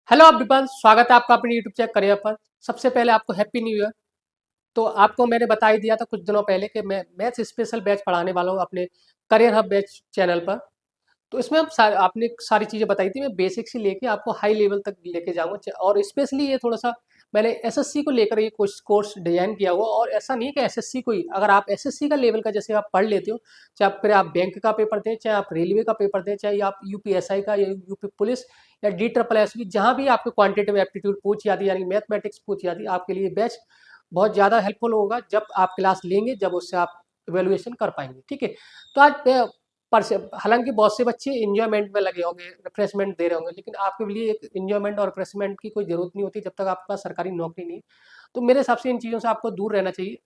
Hello everyone, स्वागत है आपका अपने यूट्यूब चैनल करियर पर। सबसे पहले आपको हैप्पी न्यू ईयर। तो आपको मैंने बता ही दिया था कुछ दिनों पहले कि मैं मैथ्स स्पेशल बैच पढ़ाने वाला हूँ अपने करियर हब बैच चैनल पर। तो इसमें हम आपने सारी चीज़ें बताई थी, मैं बेसिक से लेके आपको हाई लेवल तक लेके जाऊँगा। और स्पेशली ये थोड़ा-सा मैंने एसएससी को लेकर ये कोर्स डिज़ाइन किया हुआ। और ऐसा नहीं है कि एसएससी को ही, अगर आप एसएससी का लेवल का जैसे आप पढ़ लेते हो, चाहे फिर आप बैंक का पेपर दें, चाहे आप रेलवे का पेपर दें, चाहे आप यूपीएसआई का या यूपी पुलिस या डी ट्रिपल एस बी, जहाँ भी आपको क्वांटिटेटिव एप्टीट्यूड पूछी जाती है यानी मैथमेटिक्स पूछी जाती है, आपके लिए बैच बहुत ज़्यादा हेल्पफुल होगा जब आप क्लास लेंगे, जब उससे आप इवेल्युएशन कर पाएंगे। ठीक है। तो आज हालांकि बहुत से बच्चे इंजॉयमेंट में लगे होंगे, रिफ्रेशमेंट दे रहे होंगे, लेकिन आपके लिए एक इंजॉयमेंट और रिफ्रेशमेंट की कोई जरूरत नहीं होती जब तक आपके पास सरकारी नौकरी नहीं है। तो मेरे हिसाब से इन चीज़ों से आपको दूर रहना चाहिए।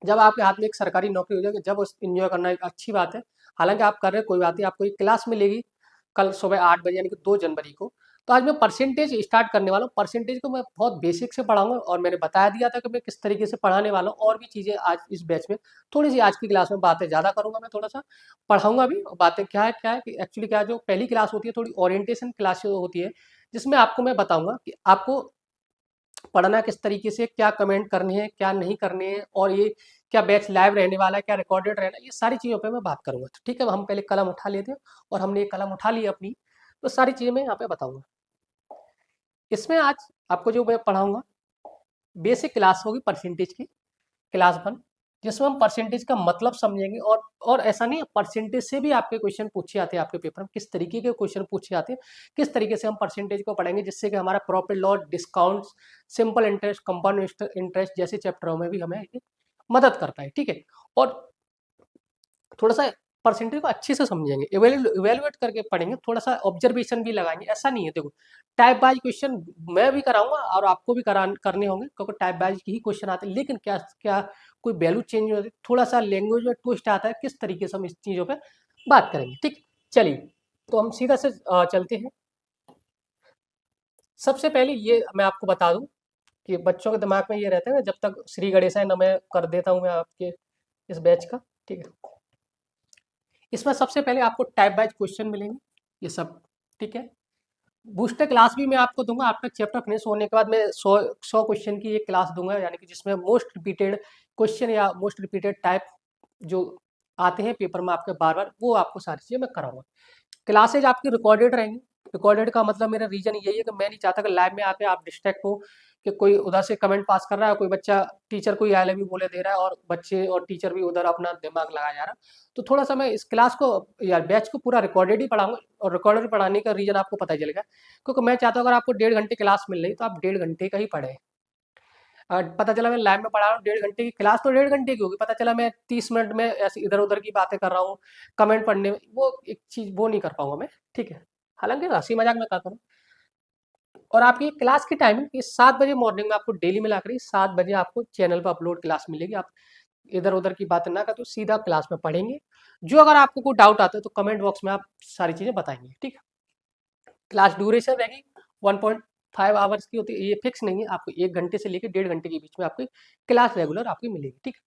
जब आपके हाथ में एक सरकारी नौकरी हो जाएगी, जब उस इंजॉय करना एक अच्छी बात है। हालांकि आप कर रहे हैं, कोई बात नहीं, आपको एक क्लास मिलेगी कल सुबह 8 बजे यानी कि 2 जनवरी को। तो आज मैं परसेंटेज स्टार्ट करने वाला हूँ। परसेंटेज को मैं बहुत बेसिक से पढ़ाऊंगा और मैंने बता दिया था कि मैं किस तरीके से पढ़ाने वाला हूँ। और भी चीज़ें आज इस बैच में, थोड़ी सी आज की क्लास में बातें ज़्यादा करूंगा, मैं थोड़ा सा पढ़ाऊंगा भी। और बातें क्या है कि एक्चुअली क्या है, जो पहली क्लास होती है थोड़ी ओरिएंटेशन क्लास होती है, जिसमें आपको मैं बताऊंगा कि आपको पढ़ना किस तरीके से, क्या कमेंट करने हैं, क्या नहीं करने हैं, और ये क्या बैच लाइव रहने वाला है, क्या रिकॉर्डेड रहना है, ये सारी चीज़ों पे मैं बात करूंगा। तो ठीक है, हम पहले कलम उठा लेते हैं। और हमने एक कलम उठा ली अपनी, तो सारी चीज़ें मैं यहाँ पे बताऊंगा। इसमें आज आपको जो मैं पढ़ाऊंगा, बेसिक क्लास होगी परसेंटेज की, क्लास 1, जिसमें हम परसेंटेज का मतलब समझेंगे। और ऐसा नहीं है, परसेंटेज से भी आपके क्वेश्चन पूछे जाते हैं आपके पेपर में, किस तरीके के क्वेश्चन पूछे जाते हैं, किस तरीके से हम परसेंटेज को पढ़ेंगे, जिससे कि हमारा profit loss, discount, simple interest, compound interest जैसे चैप्टरों में भी हमें ये मदद करता है। ठीक है। और थोड़ा सा परसेंटेज को अच्छे से समझेंगे, इवेलुएट करके पढ़ेंगे, थोड़ा सा ऑब्जर्वेशन भी लगाएंगे। ऐसा नहीं है, देखो टाइप वाइज क्वेश्चन मैं भी कराऊंगा और आपको भी करने होंगे, क्योंकि टाइप वाइज ही क्वेश्चन आते हैं। लेकिन क्या क्या कोई वैल्यू चेंज हो जाती है, थोड़ा सा लैंग्वेज में ट्विस्ट आता है, किस तरीके से हम इस चीज़ों पर बात करेंगे। ठीक, चलिए, तो हम सीधा से चलते हैं। सबसे पहले ये मैं आपको बता दूं कि बच्चों के दिमाग में ये रहता है ना, जब तक श्री गणेशाय नमः कर देता हूँ मैं आपके इस बैच का। ठीक है। इसमें सबसे पहले आपको टाइप वाइज क्वेश्चन मिलेंगे, ये सब। ठीक है। बूस्टर क्लास भी मैं आपको दूंगा। आपका चैप्टर फिनिश होने के बाद मैं 100 क्वेश्चन की एक क्लास दूंगा, यानी कि जिसमें मोस्ट रिपीटेड क्वेश्चन या मोस्ट रिपीटेड टाइप जो आते हैं पेपर में आपके बार बार, वो आपको सारी चीज़ें मैं कराऊंगा। क्लासेज आपकी रिकॉर्डेड रहेंगी। रिकॉर्डेड का मतलब मेरा रीजन यही है कि मैं नहीं चाहता कि लाइव में आके आप डिस्ट्रैक्ट हो, कि कोई उधर से कमेंट पास कर रहा है, कोई बच्चा टीचर को आई लव यू बोले दे रहा है, और बच्चे और टीचर भी उधर अपना दिमाग लगाया जा रहा है। तो थोड़ा सा मैं इस क्लास को या बैच को पूरा रिकॉर्डेड ही पढ़ाऊंगा। और रिकॉर्डेड पढ़ाने का रीजन आपको पता ही चलेगा, क्योंकि मैं चाहता हूँ अगर आपको 1.5 घंटे क्लास मिल रही तो आप 1.5 घंटे का ही पढ़े। पता चला मैं लाइव में पढ़ा रहा हूँ 1.5 घंटे की क्लास, तो 1.5 घंटे की होगी, पता चला मैं 30 मिनट में ऐसे इधर उधर की बातें कर रहा हूँ, कमेंट पढ़ने में, वो एक चीज़ वो नहीं कर पाऊंगा मैं। ठीक है। हालांकि हंसी मजाक में कहता हूँ। और आपकी क्लास की टाइमिंग ये 7 बजे मॉर्निंग में आपको डेली मिला करी, 7 बजे आपको चैनल पर अपलोड क्लास मिलेगी। आप इधर उधर की बातें ना कर, तो सीधा क्लास में पढ़ेंगे। जो अगर आपको कोई डाउट आता है तो कमेंट बॉक्स में आप सारी चीज़ें बताएंगे। ठीक है। क्लास ड्यूरेशन रहेगी 1.5 आवर्स की होती है, ये फिक्स नहीं है। आपको 1 घंटे से लेकर 1.5 घंटे के बीच में आपकी क्लास रेगुलर आपकी मिलेगी। ठीक है।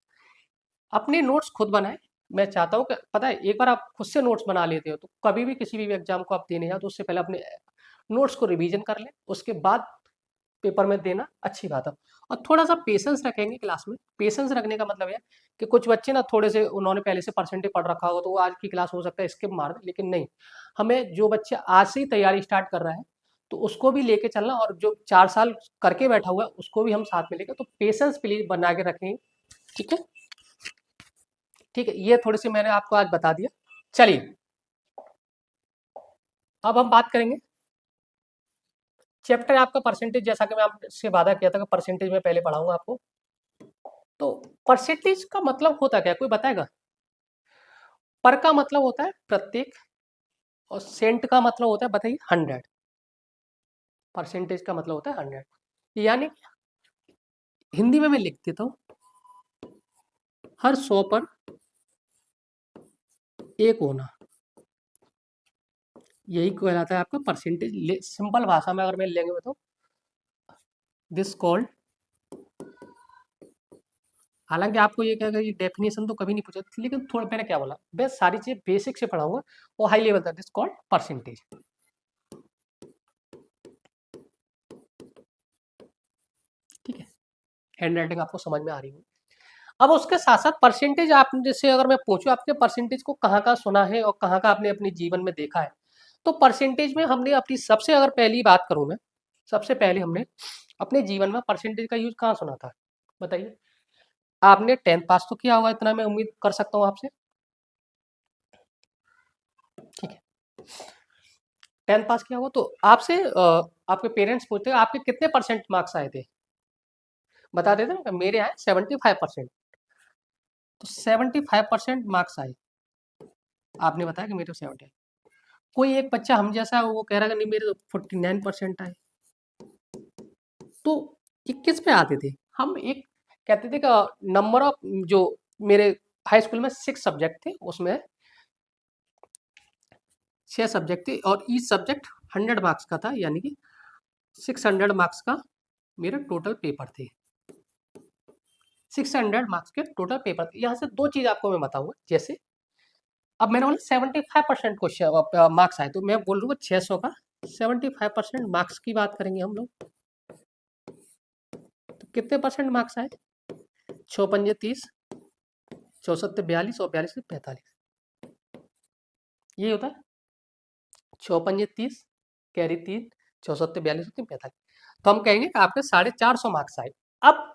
अपने नोट्स खुद बनाएं। मैं चाहता हूँ कि पता है, एक बार आप खुद से नोट्स बना लेते हो तो कभी भी किसी भी एग्जाम को आप देने जाओ तो उससे पहले अपने नोट्स को रिवीजन कर लें, उसके बाद पेपर में देना अच्छी बात है। और थोड़ा सा पेशेंस रखेंगे क्लास में। पेशेंस रखने का मतलब है कि कुछ बच्चे ना थोड़े से उन्होंने पहले से परसेंटेज पढ़ रखा होगा तो वो आज की क्लास हो सकता है स्किप मार दे, लेकिन नहीं, हमें जो बच्चा आज से ही तैयारी स्टार्ट कर रहा है तो उसको भी लेके चलना, और जो 4 साल करके बैठा हुआ है उसको भी हम साथ में लेकर, तो पेशेंस प्लीज बना के रखेंगे। ठीक है। ठीक है, ये थोड़ी सी मैंने आपको आज बता दिया। चलिए, अब हम बात करेंगे चैप्टर आपका परसेंटेज, जैसा कि मैं आपसे वादा किया था कि परसेंटेज में पहले पढ़ाऊंगा आपको। तो परसेंटेज का मतलब होता क्या है, कोई बताएगा? पर का मतलब होता है प्रत्येक, और सेंट का मतलब होता है, बताइए, 100। परसेंटेज का मतलब होता है 100, यानी हिंदी में मैं लिख देता हूँ, हर 100 पर एक होना, यही कहलाता है आपका परसेंटेज। सिंपल भाषा में अगर मैं लेंगे तो दिस कॉल्ड, हालांकि आपको ये क्या ये डेफिनेशन तो कभी नहीं पूछा, लेकिन थोड़ा मैंने क्या बोला, बस सारी चीजें बेसिक से पढ़ाऊंगा और हाई लेवल तक, दिस कॉल्ड परसेंटेज। ठीक है, हैंड राइटिंग आपको समझ में आ रही है। अब उसके साथ साथ परसेंटेज, आप जैसे अगर मैं पूछूं आपके परसेंटेज को कहाँ कहाँ सुना है और कहाँ कहाँ आपने अपने जीवन में देखा है, तो परसेंटेज में हमने अपनी सबसे, अगर पहली बात करूं मैं, सबसे पहले हमने अपने जीवन में परसेंटेज का यूज कहाँ सुना था, बताइए। आपने 10th पास तो किया होगा, इतना मैं उम्मीद कर सकता हूँ आपसे, ठीक है। 10th पास किया होगा तो आपसे आपके पेरेंट्स पूछते हैं आपके कितने परसेंट मार्क्स आए थे, बता देते हैं मेरे आए 75%। तो 75% मार्क्स आए, आपने बताया कि मेरे 70। कोई एक बच्चा हम जैसा वो कह रहा है कि नहीं मेरे तो 49% आए। तो ये किस पे आते थे, हम एक कहते थे कि नंबर ऑफ, जो मेरे हाई स्कूल में 6 सब्जेक्ट थे, उसमें 6 सब्जेक्ट थे और ईच सब्जेक्ट 100 मार्क्स का था, यानी कि 600 मार्क्स का मेरा टोटल पेपर थे। 600 मार्क्स के टोटल पेपर थे। यहाँ से दो चीज आपको मैं बताऊंगा, जैसे अब मैंने बोला 75% क्वेश्चन मार्क्स आए, तो मैं बोल रहा हूँ 600 का 75% मार्क्स की बात करेंगे हम लोग, तो कितने परसेंट मार्क्स आए, 6 पंजे 30, 64 42 और 42 45, ये होता है 6 पंजे 30, कैरी 3, 64 42 3 45। तो हम कहेंगे कि आपके 450 मार्क्स आए। अब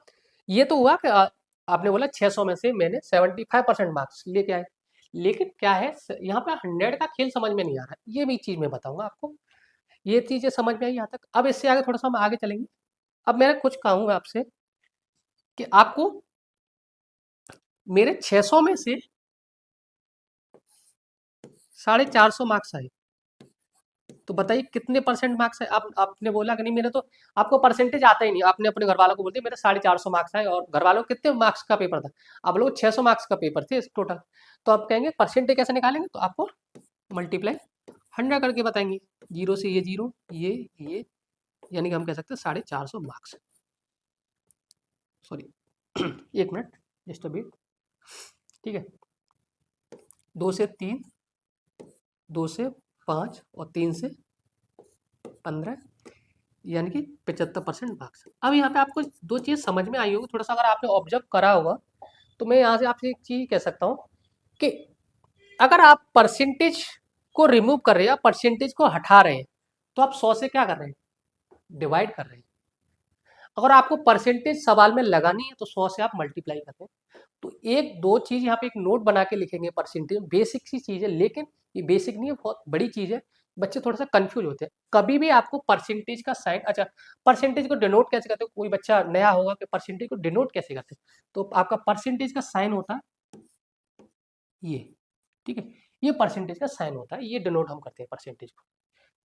ये तो हुआ कि आपने बोला 600 में से मैंने 75% मार्क्स लेके आए, लेकिन क्या है यहाँ पे 100 का खेल समझ में नहीं आ रहा, ये भी चीज मैं बताऊंगा आपको। ये चीजें समझ में आई यहाँ तक। अब इससे आगे थोड़ा सा हम आगे चलेंगे। अब मैं कुछ कहूंगा आपसे कि आपको मेरे 600 में से 450 मार्क्स आए, तो बताइए कितने परसेंट मार्क्स है। आप आपने बोला कि नहीं मेरे तो, आपको परसेंटेज आता ही नहीं, आपने अपने घर वालों को बोल दिया मेरे 450 मार्क्स आए, और घर वालों को कितने मार्क्स का पेपर था, आप लोग 600 मार्क्स का पेपर थे टोटल। तो आप कहेंगे परसेंटेज कैसे निकालेंगे, तो आपको मल्टीप्लाई 100 करके बताएंगे, जीरो से ये जीरो, ये, यानी कि हम कह सकते हैं 450 मार्क्स। सॉरी, एक मिनट, जस्ट अ बीट, ठीक है। 2 से 3, 2 से 5 और 3 से 15, यानी कि 75% मार्क्स। अब यहाँ पे आपको दो चीज समझ में आई होगी, थोड़ा सा अगर आपने ऑब्जर्व करा होगा, तो मैं यहाँ से आपसे एक चीज कह सकता हूँ कि अगर आप परसेंटेज को रिमूव कर रहे हैं या परसेंटेज को हटा रहे हैं, तो आप 100 से क्या कर रहे हैं, डिवाइड कर रहे हैं। अगर आपको परसेंटेज सवाल में लगानी है तो 100 से आप मल्टीप्लाई करते हैं। तो एक दो चीज यहाँ पे एक नोट बना के लिखेंगे, परसेंटेज बेसिक सी चीज है, लेकिन ये बेसिक नहीं है, बहुत बड़ी चीज है। बच्चे थोड़ा सा कंफ्यूज होते हैं। कभी भी आपको परसेंटेज का साइन, अच्छा परसेंटेज को डिनोट कैसे करते हो, कोई बच्चा नया होगा कि परसेंटेज को डिनोट कैसे करते हैं, तो आपका परसेंटेज का साइन होता है ये, ठीक है। ये परसेंटेज का साइन होता है, ये डिनोट हम करते हैं परसेंटेज को,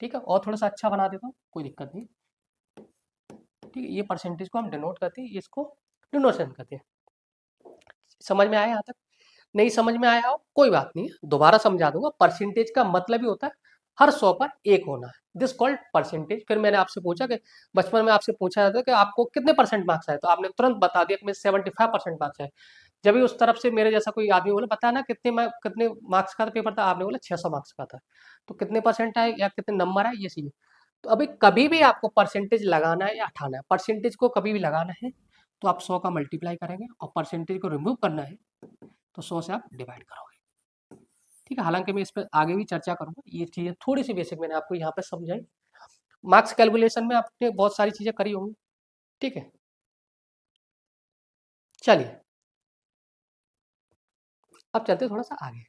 ठीक है। और थोड़ा सा अच्छा बना देता हूँ, कोई दिक्कत नहीं, ठीक है। ये परसेंटेज को हम डिनोट करते हैं, इसको डिनोशन करते हैं। समझ में आया यहाँ तक, नहीं समझ में आया हो कोई बात नहीं है, दोबारा समझा दूंगा। परसेंटेज का मतलब ही होता है हर 100 पर एक होना है, दिस कॉल्ड परसेंटेज। फिर मैंने आपसे पूछा कि बचपन में आपसे पूछा जाता है कि आपको कितने परसेंट मार्क्स आए, तो आपने तुरंत बता दिया कि मेरे 75% मार्क्स आए। जब भी उस तरफ से मेरे जैसा कोई आदमी बोला बता ना कितने मार्क्स का पेपर था, आपने बोला 600 मार्क्स का था, तो कितने परसेंट आए या कितने नंबर आए, ये चीज़। तो अभी कभी भी आपको परसेंटेज लगाना है या हटाना है, परसेंटेज को कभी भी लगाना है तो आप 100 का मल्टीप्लाई करेंगे, और परसेंटेज को रिमूव करना है तो 100 से आप डिवाइड करोगे, ठीक है। हालांकि मैं इस पर आगे भी चर्चा करूंगा, ये चीज़ें थोड़ी सी बेसिक मैंने आपको यहाँ पे समझाई। मार्क्स कैलकुलेशन में आपने बहुत सारी चीज़ें करी होंगी, ठीक है। चलिए अब चलते हैं थोड़ा सा आगे।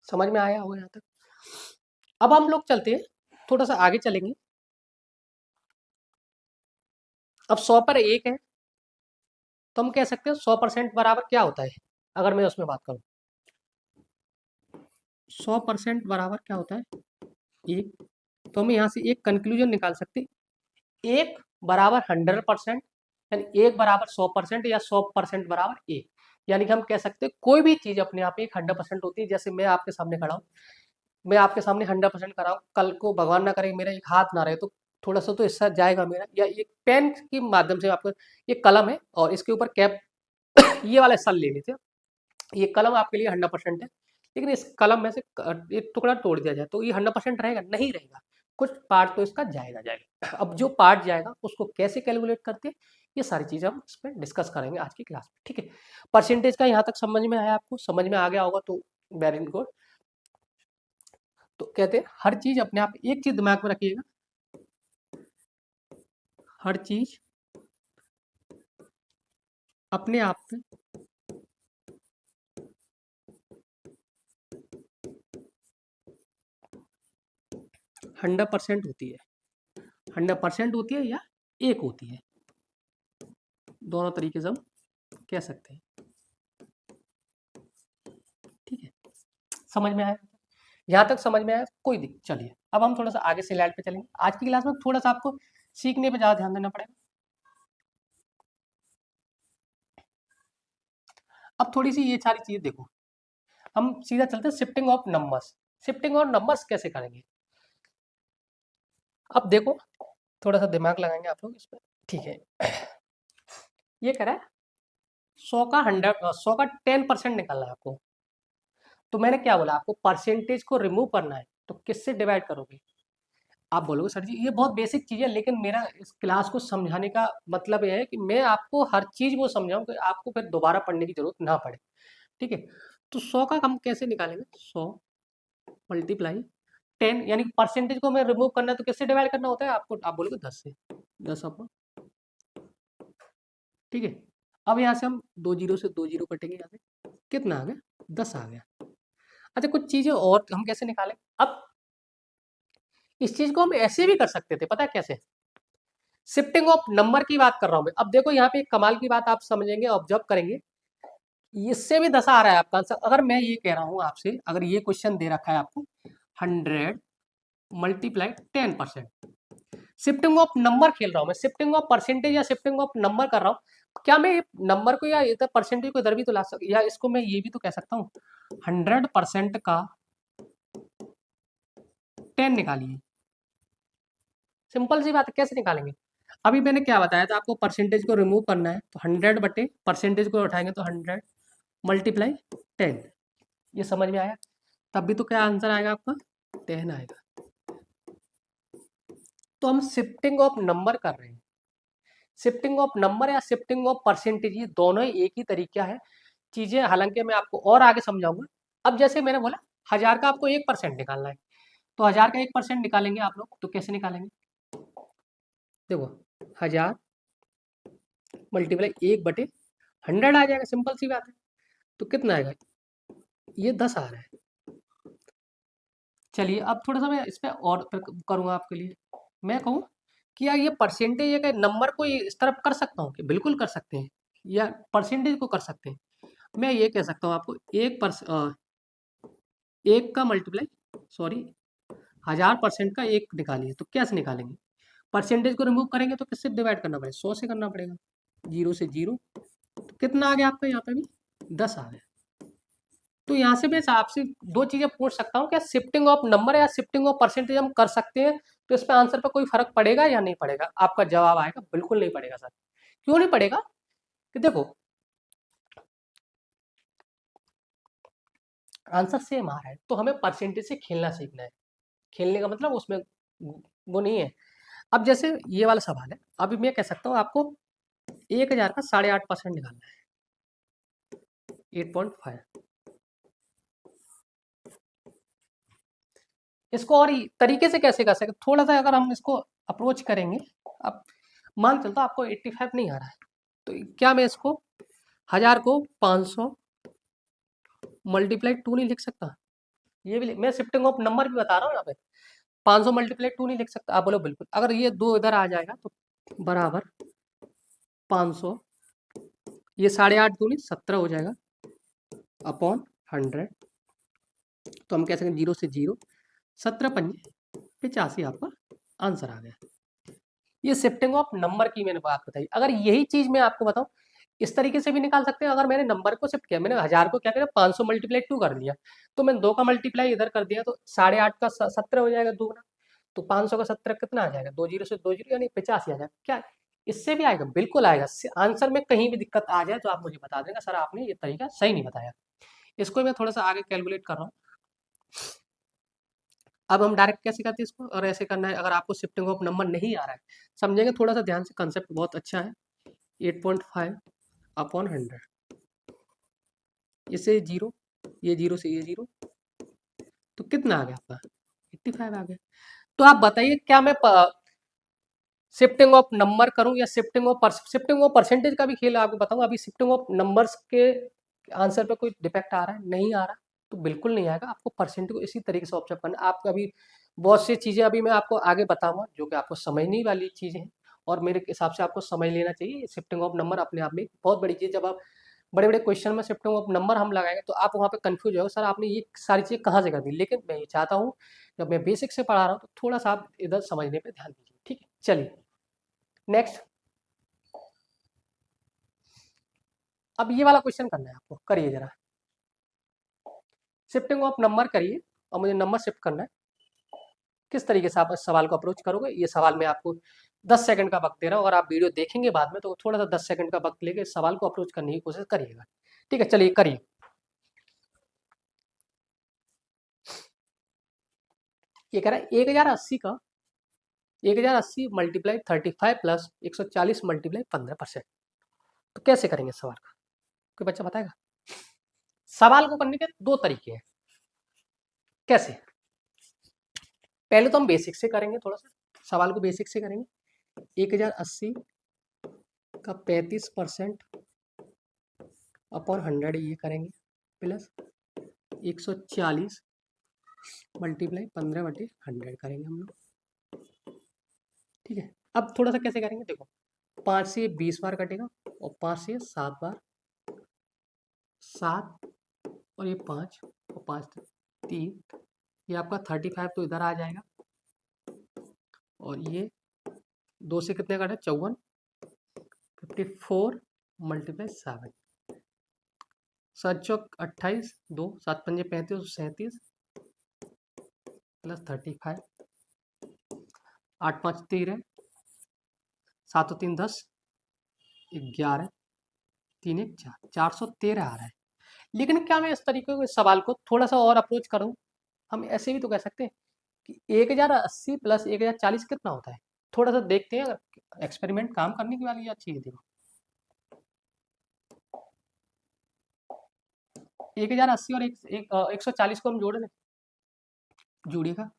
समझ में आया होगा यहाँ तक। अब हम लोग चलते हैं थोड़ा सा आगे चलेंगे। अब 100 पर एक है, तो हम कह सकते हैं 100% बराबर क्या होता है, अगर मैं उसमें बात करूं 100% बराबर क्या होता है, एक। तो हम यहाँ से एक कंक्लूजन निकाल सकते हैं, एक बराबर 100%, यानी एक बराबर 100% या 100% बराबर एक। यानी कि हम कह सकते हैं कोई भी चीज अपने आप में एक 100% होती है। जैसे मैं आपके सामने खड़ा हूँ, मैं आपके सामने 100% खड़ा हूँ, कल को भगवान ना करे मेरा एक हाथ ना रहे तो थोड़ा सा तो हिस्सा जाएगा मेरा, या एक पेन के माध्यम से आपको, ये कलम है और इसके ऊपर कैप ये वाला हिस्सा ले लेते हैं, ये कलम आपके लिए 100% है, लेकिन इस कलम में से एक टुकड़ा तोड़ दिया जाए तो ये 100% रहेगा, नहीं रहेगा। कुछ पार्ट तो इसका जाएगा जाएगा। अब जो पार्ट जाएगा उसको कैसे कैलकुलेट करते हैं, ये सारी चीज़ें हम इसमें डिस्कस करेंगे आज की क्लास में, ठीक है। परसेंटेज का यहाँ तक समझ में आया, आपको समझ में आ गया होगा तो वेरी गुड। तो कहते हैं हर चीज़ अपने आप, एक चीज़ दिमाग में रखिएगा, हर चीज़ अपने आप में 100% होती है, 100% होती है या एक होती है, दोनों तरीके से हम कह सकते हैं, ठीक है। समझ में आया, यहाँ तक समझ में आया, कोई दिक्कत। चलिए अब हम थोड़ा सा आगे से स्लाइड पे चलेंगे। आज की क्लास में थोड़ा सा आपको सीखने पे ज़्यादा ध्यान देना पड़ेगा। अब थोड़ी सी ये सारी चीज़ देखो, हम सीधा चलते हैं shifting of numbers. Shifting of numbers कैसे करेंगे, अब देखो थोड़ा सा दिमाग लगाएंगे आप लोग इस पर, ठीक है। ये कह रहा है 100 का 10% निकालना है आपको। तो मैंने क्या बोला आपको, परसेंटेज को रिमूव करना है, तो किससे डिवाइड करोगे। आप बोलोगे सर जी ये बहुत बेसिक चीज़ है, लेकिन मेरा इस क्लास को समझाने का मतलब ये है कि मैं आपको हर चीज़ वो समझाऊं कि आपको फिर दोबारा पढ़ने की जरूरत ना पड़े, ठीक है। तो 100 का हम कैसे निकालेंगे, 100 मल्टीप्लाई 10, यानी परसेंटेज को हमें रिमूव करना है तो किससे डिवाइड करना होता है आपको, आप बोलोगे 10 से, 10 अपन, ठीक है। अब यहाँ से हम 2 जीरो से 2 जीरो कटेंगे, यहाँ से कितना आ गया, 10 आ गया। अच्छा कुछ चीज़ें और हम कैसे निकालें, अब इस चीज़ को हम ऐसे भी कर सकते थे, पता है कैसे, शिफ्टिंग ऑफ नंबर की बात कर रहा हूं मैं। अब देखो यहाँ पे एक कमाल की बात आप समझेंगे, ऑब्जर्व करेंगे, इससे भी 10 आ रहा है आपका आंसर। अगर मैं ये कह रहा हूँ आपसे, अगर ये क्वेश्चन दे रखा है आपको 100 मल्टीप्लाई 10%, शिफ्टिंग ऑफ नंबर खेल रहा हूँ मैं, शिफ्टिंग ऑफ परसेंटेज या शिफ्टिंग ऑफ नंबर कर रहा हूँ, क्या मैं नंबर को या इधर परसेंटेज को इधर भी तो ला सकता, या इसको मैं ये भी तो कह सकता हूँ 100% का 10 निकालिए। सिंपल सी बात है, कैसे निकालेंगे, अभी मैंने क्या बताया था आपको, परसेंटेज को रिमूव करना है तो 100 बटे परसेंटेज को उठाएंगे तो 100 मल्टीप्लाई 10, ये समझ में आया। तब भी तो क्या आंसर आएगा आपका, 10 आएगा। तो हम शिफ्टिंग ऑफ नंबर कर रहे हैं, शिफ्टिंग ऑफ नंबर या शिफ्टिंग ऑफ परसेंटेज, ये दोनों ही एक ही तरीका है। चीजें हालांकि मैं आपको और आगे समझाऊंगा। अब जैसे मैंने बोला 1000 का आपको 1% निकालना है, तो 1000 का 1% निकालेंगे आप लोग, तो कैसे निकालेंगे, देखो 1000 मल्टीप्लाई 1/100 आ जाएगा, सिंपल सी बात है। तो कितना आएगा, ये 10 आ रहा है। चलिए अब थोड़ा सा मैं इस पर और करूँगा आपके लिए। मैं कहूँ कि यार ये परसेंटेज या नंबर को इस तरफ कर सकता हूँ कि बिल्कुल कर सकते हैं, या परसेंटेज को कर सकते हैं। मैं ये कह सकता हूँ आपको, एक का मल्टीप्लाई, सॉरी 1000% का एक निकालिए, तो कैसे निकालेंगे, परसेंटेज को रिमूव करेंगे तो किससे डिवाइड करना पड़ेगा, 100 से करना पड़ेगा, 0 से 0, तो कितना आ गया आपका, यहाँ पे भी 10 आ गया। तो यहाँ से मैं आपसे दो चीजें पूछ सकता हूँ, क्या शिफ्टिंग ऑफ नंबर या शिफ्टिंग ऑफ परसेंटेज हम कर सकते हैं, तो इस पे आंसर पर कोई फर्क पड़ेगा या नहीं पड़ेगा, आपका जवाब आएगा बिल्कुल नहीं पड़ेगा सर। क्यों नहीं पड़ेगा, कि देखो आंसर सेम आ रहा है, तो हमें परसेंटेज से खेलना सीखना है। खेलने का मतलब उसमें वो नहीं है। अब जैसे ये वाला सवाल है, अभी मैं कह सकता हूँ आपको 1000 का 8.5% निकालना है, 8.5। इसको और तरीके से कैसे कर सकते, थोड़ा सा अगर हम इसको अप्रोच करेंगे, अब मान चलता आपको 85 नहीं आ रहा है, तो क्या मैं इसको 1000 को 500 मल्टीप्लाई 2 नहीं लिख सकता, ये भी मैं शिफ्टिंग ऑफ नंबर भी बता रहा हूँ यहाँ पे, 500 मल्टीप्लाई 2 नहीं लिख सकता, आप बोलो बिल्कुल। अगर ये दो इधर आ जाएगा तो बराबर 500, ये 8.5 दूनी 17 हो जाएगा अपॉन 100, तो हम कह सकें 0 से 0, 17 पंजे 85 आपका आंसर आ गया। ये शिफ्टिंग ऑफ नंबर की मैंने बात बताई। अगर यही चीज मैं आपको बताऊं, इस तरीके से भी निकाल सकते हैं। अगर मैंने नंबर को शिफ्ट किया, मैंने 1000 को क्या किया 500 मल्टीप्लाई 2 कर दिया, तो मैंने 2 का मल्टीप्लाई इधर कर दिया, तो 8.5 का 17 हो जाएगा दूना, तो 500 का 17 कितना आ जाएगा, 2 जीरो से 2 जीरो यानी 85 आ जाएगा। क्या इससे भी आएगा, बिल्कुल आएगा। आंसर में कहीं भी दिक्कत आ जाए तो आप मुझे बता देंगे सर आपने ये तरीका सही नहीं बताया। इसको मैं थोड़ा सा आगे कैलकुलेट कर रहा हूँ। अब हम डायरेक्ट कैसे करते हैं इसको, और ऐसे करना है अगर आपको शिफ्टिंग ऑफ नंबर नहीं आ रहा है, समझेंगे थोड़ा सा ध्यान से, कंसेप्ट बहुत अच्छा है। 8.5 अपॉन 100, इससे जीरो, ये जीरो से ये जीरो, तो कितना आ गया आपका 85 आ गया। तो आप बताइए क्या मैं शिफ्टिंग ऑफ नंबर करूं या शिफ्टिंग ऑफ परसेंटेज का भी खेल आपको बताऊं। अभी शिफ्टिंग ऑफ नंबर्स के आंसर पे कोई डिफेक्ट आ रहा है, नहीं आ रहा, तो बिल्कुल नहीं आएगा। आपको परसेंटेज को इसी तरीके से ऑब्जर्व करना। आपको अभी बहुत सी चीजें अभी मैं आपको आगे बताऊंगा जो कि आपको समझने वाली चीजें हैं, और मेरे हिसाब से आपको समझ लेना चाहिए। शिफ्टिंग ऑफ नंबर अपने आप में बहुत बड़ी चीज। जब आप बड़े बड़े क्वेश्चन में शिफ्टिंग ऑफ नंबर हम लगाएंगे तो आप वहाँ पे कंफ्यूज हो, सर आपने ये सारी चीजें कहाँ से कर दी। लेकिन मैं ये चाहता हूँ जब मैं बेसिक से पढ़ा रहा हूँ तो थोड़ा सा आप इधर समझने पे ध्यान दीजिए, ठीक है। चलिए नेक्स्ट, अब ये वाला क्वेश्चन करना है आपको, करिए जरा। शिफ्टिंग ऑफ नंबर करिए और मुझे नंबर शिफ्ट करना है। किस तरीके से आप इस सवाल को अप्रोच करोगे, ये सवाल मैं आपको 10 सेकंड का वक्त दे रहा हूँ। अगर आप वीडियो देखेंगे बाद में तो थोड़ा सा 10 सेकंड का वक्त लेके इस सवाल को अप्रोच करने की कोशिश करिएगा, ठीक है। चलिए करिए। ये कह रहा है 1080 मल्टीप्लाई 35 प्लस 140 मल्टीप्लाई 15%। तो कैसे करेंगे इस सवाल का, कोई बच्चा बताएगा। सवाल को करने के दो तरीके हैं। कैसे, पहले तो हम बेसिक से करेंगे, थोड़ा सा सवाल को बेसिक से करेंगे। 1080 का 35% अपॉन 100 ये करेंगे, प्लस 140 मल्टीप्लाई 15/100 करेंगे हम लोग, ठीक है। अब थोड़ा सा कैसे करेंगे, देखो 5 से 20 बार कटेगा और 5 से 7 बार, 7 और ये 5 और 5 3, ये आपका 35 तो इधर आ जाएगा, और ये 2 से कितने कटे 54, 54 मल्टीप्लाई 7, 7 चौक 28, 2 7 पंजे 35, 37 प्लस 35, 8 5 13, 7 3 10, 11, 3 1 4, 413 आ रहा है। लेकिन क्या मैं इस तरीके के सवाल को थोड़ा सा और अप्रोच करूं, हम ऐसे भी तो कह सकते हैं कि 1080 प्लस 1040 कितना होता है। थोड़ा सा देखते हैं, अगर एक्सपेरिमेंट काम करने की वाली अच्छी है। देखो 1080 और 140 को हम जोड़ लें, जोड़िएगा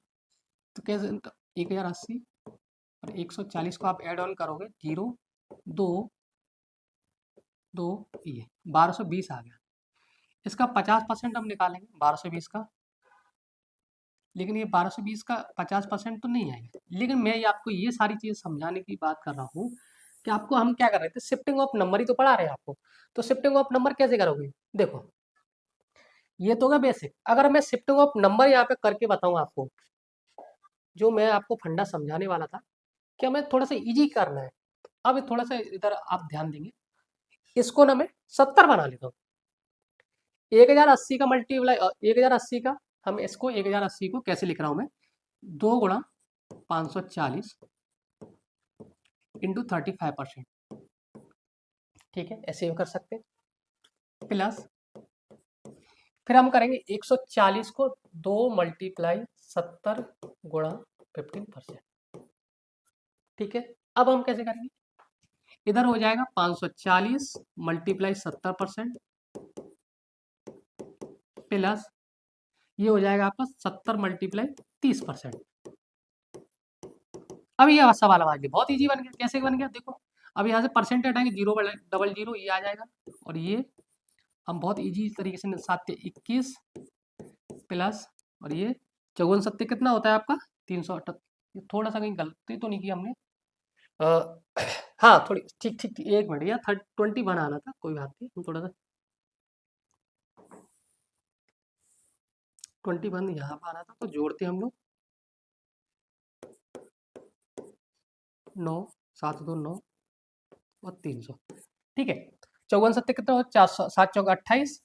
तो कैसे, तो 1080 और 140 को आप ऐड ऑन करोगे, 0 2 2, ये 1220 आ गया। इसका 50% हम निकालेंगे 1220 का, लेकिन ये 1220 का 50% तो नहीं आएगा। लेकिन मैं ये आपको ये सारी चीज़ समझाने की बात कर रहा हूँ कि आपको हम क्या कर रहे थे, शिफ्टिंग ऑफ नंबर ही तो पढ़ा रहे हैं आपको। तो शिफ्टिंग ऑफ नंबर कैसे करोगे, देखो ये तो होगा बेसिक। अगर मैं शिफ्टिंग ऑफ नंबर यहाँ पे करके बताऊँ आपको, जो मैं आपको फंडा समझाने वाला था, क्या मैं थोड़ा सा इजी करना है। अब थोड़ा सा इधर आप ध्यान देंगे, इसको ना मैं 70 बना लेता हूँ। 1080 का मल्टीप्लाई 1080 का, हम इसको 1080 को कैसे लिख रहा हूँ मैं, 2 गुणा 540 इंटू 35%, ठीक है, ऐसे भी कर सकते हैं। प्लस फिर हम करेंगे 140 को 2 मल्टीप्लाई 70 गुणा 15%, ठीक है। अब हम कैसे करेंगे, इधर हो जाएगा 540 मल्टीप्लाई 70% प्लस ये हो जाएगा आपका 70 मल्टीप्लाई 30%। अब ये सवाल हमारे लिए बहुत इजी बन गया। कैसे बन गया, देखो अब यहाँ से परसेंट हटाएंगे, 0 ये आ जाएगा, और ये हम बहुत इजी तरीके से 7 21 प्लस, और ये 54 सत्ते कितना होता है आपका 378। थोड़ा सा कहीं गलती तो नहीं की हमने, अ, हाँ थोड़ी ठीक ठीक ठीक, 1 मिनट, या 20 बनाना था, कोई बात नहीं, हम थोड़ा सा 21 यहाँ पर आना था, तो जोड़ते हम लोग 9 7 2 9 और 300, ठीक है। 54 सत्ते कितना हो, 400, 7 चौक 28,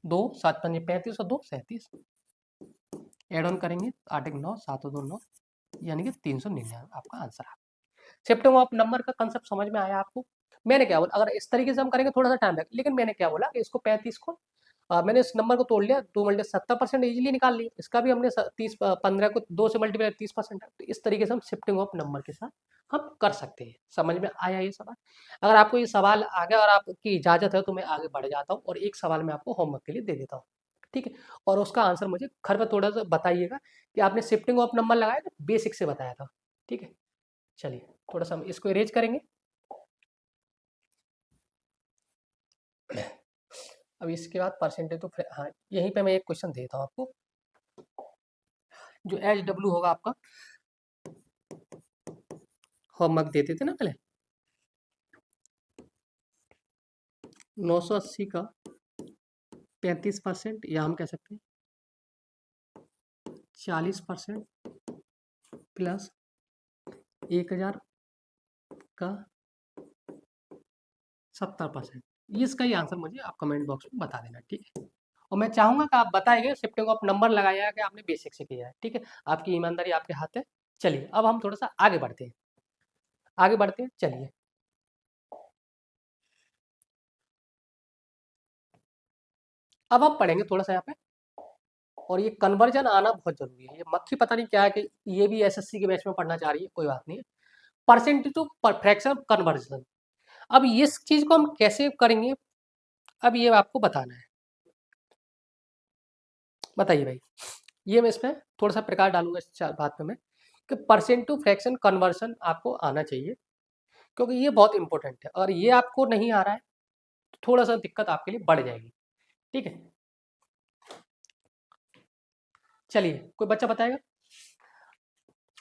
2 7 पंजे 35 और 2 37, एड ऑन करेंगे 8 1 9 7 2 9, यानी कि 399 आपका आंसर है। शिफ्टिंग ऑफ नंबर का कंसेप्ट समझ में आया आपको। मैंने क्या बोला, अगर इस तरीके से हम करेंगे थोड़ा सा टाइम लगेगा, लेकिन मैंने क्या बोला कि इसको 35 को मैंने इस नंबर को तोड़ लिया, 2 × 70% ईजिली निकाल लिया। इसका भी हमने 15 को 2 से मल्टीप्लाई 30% है। तो इस तरीके से हम शिफ्टिंग ऑफ नंबर के साथ हम कर सकते हैं। समझ में आया ये सवाल? अगर आपको ये सवाल आ गया और आपकी इजाज़त है तो मैं आगे बढ़ जाता हूँ और एक सवाल मैं आपको होमवर्क के लिए दे देता हूँ। ठीक है? और उसका आंसर मुझे घर पर थोड़ा सा बताइएगा कि आपने शिफ्टिंग ऑफ नंबर लगाया था, बेसिक से बताया था। ठीक है? चलिए थोड़ा सा हम इसको इरेज करेंगे। अब इसके बाद परसेंटेज तो हाँ, यहीं पे मैं एक क्वेश्चन देता हूँ आपको, जो HW होगा आपका, होमवर्क देते थे ना पहले, 980 का 35%, या हम कह सकते हैं 40% प्लस 1000 का 70%। इसका ही आंसर मुझे आप कमेंट बॉक्स में बता देना। ठीक है? और मैं चाहूंगा कि आप बताएंगे शिफ्टिंग ऑफ नंबर लगाया है कि आपने बेसिक से किया है। ठीक है? आपकी ईमानदारी आपके हाथ है। चलिए अब हम थोड़ा सा आगे बढ़ते हैं, आगे बढ़ते हैं। चलिए अब हम पढ़ेंगे थोड़ा सा यहाँ पे, और ये कन्वर्जन आना बहुत जरूरी है। ये मक्खी पता नहीं क्या है कि ये भी एसएससी के बैच में पढ़ना चाह रही है, कोई बात नहीं है। परसेंटेज टू फ्रैक्शन कन्वर्जन, अब इस चीज को हम कैसे करेंगे, अब ये आपको बताना है। बताइए भाई, ये मैं इसमें थोड़ा सा प्रकाश डालूंगा इस बात पे मैं, कि परसेंट टू फ्रैक्शन कन्वर्जन आपको आना चाहिए, क्योंकि ये बहुत इंपॉर्टेंट है। और ये आपको नहीं आ रहा है तो थोड़ा सा दिक्कत आपके लिए बढ़ जाएगी। ठीक है? चलिए कोई बच्चा बताएगा?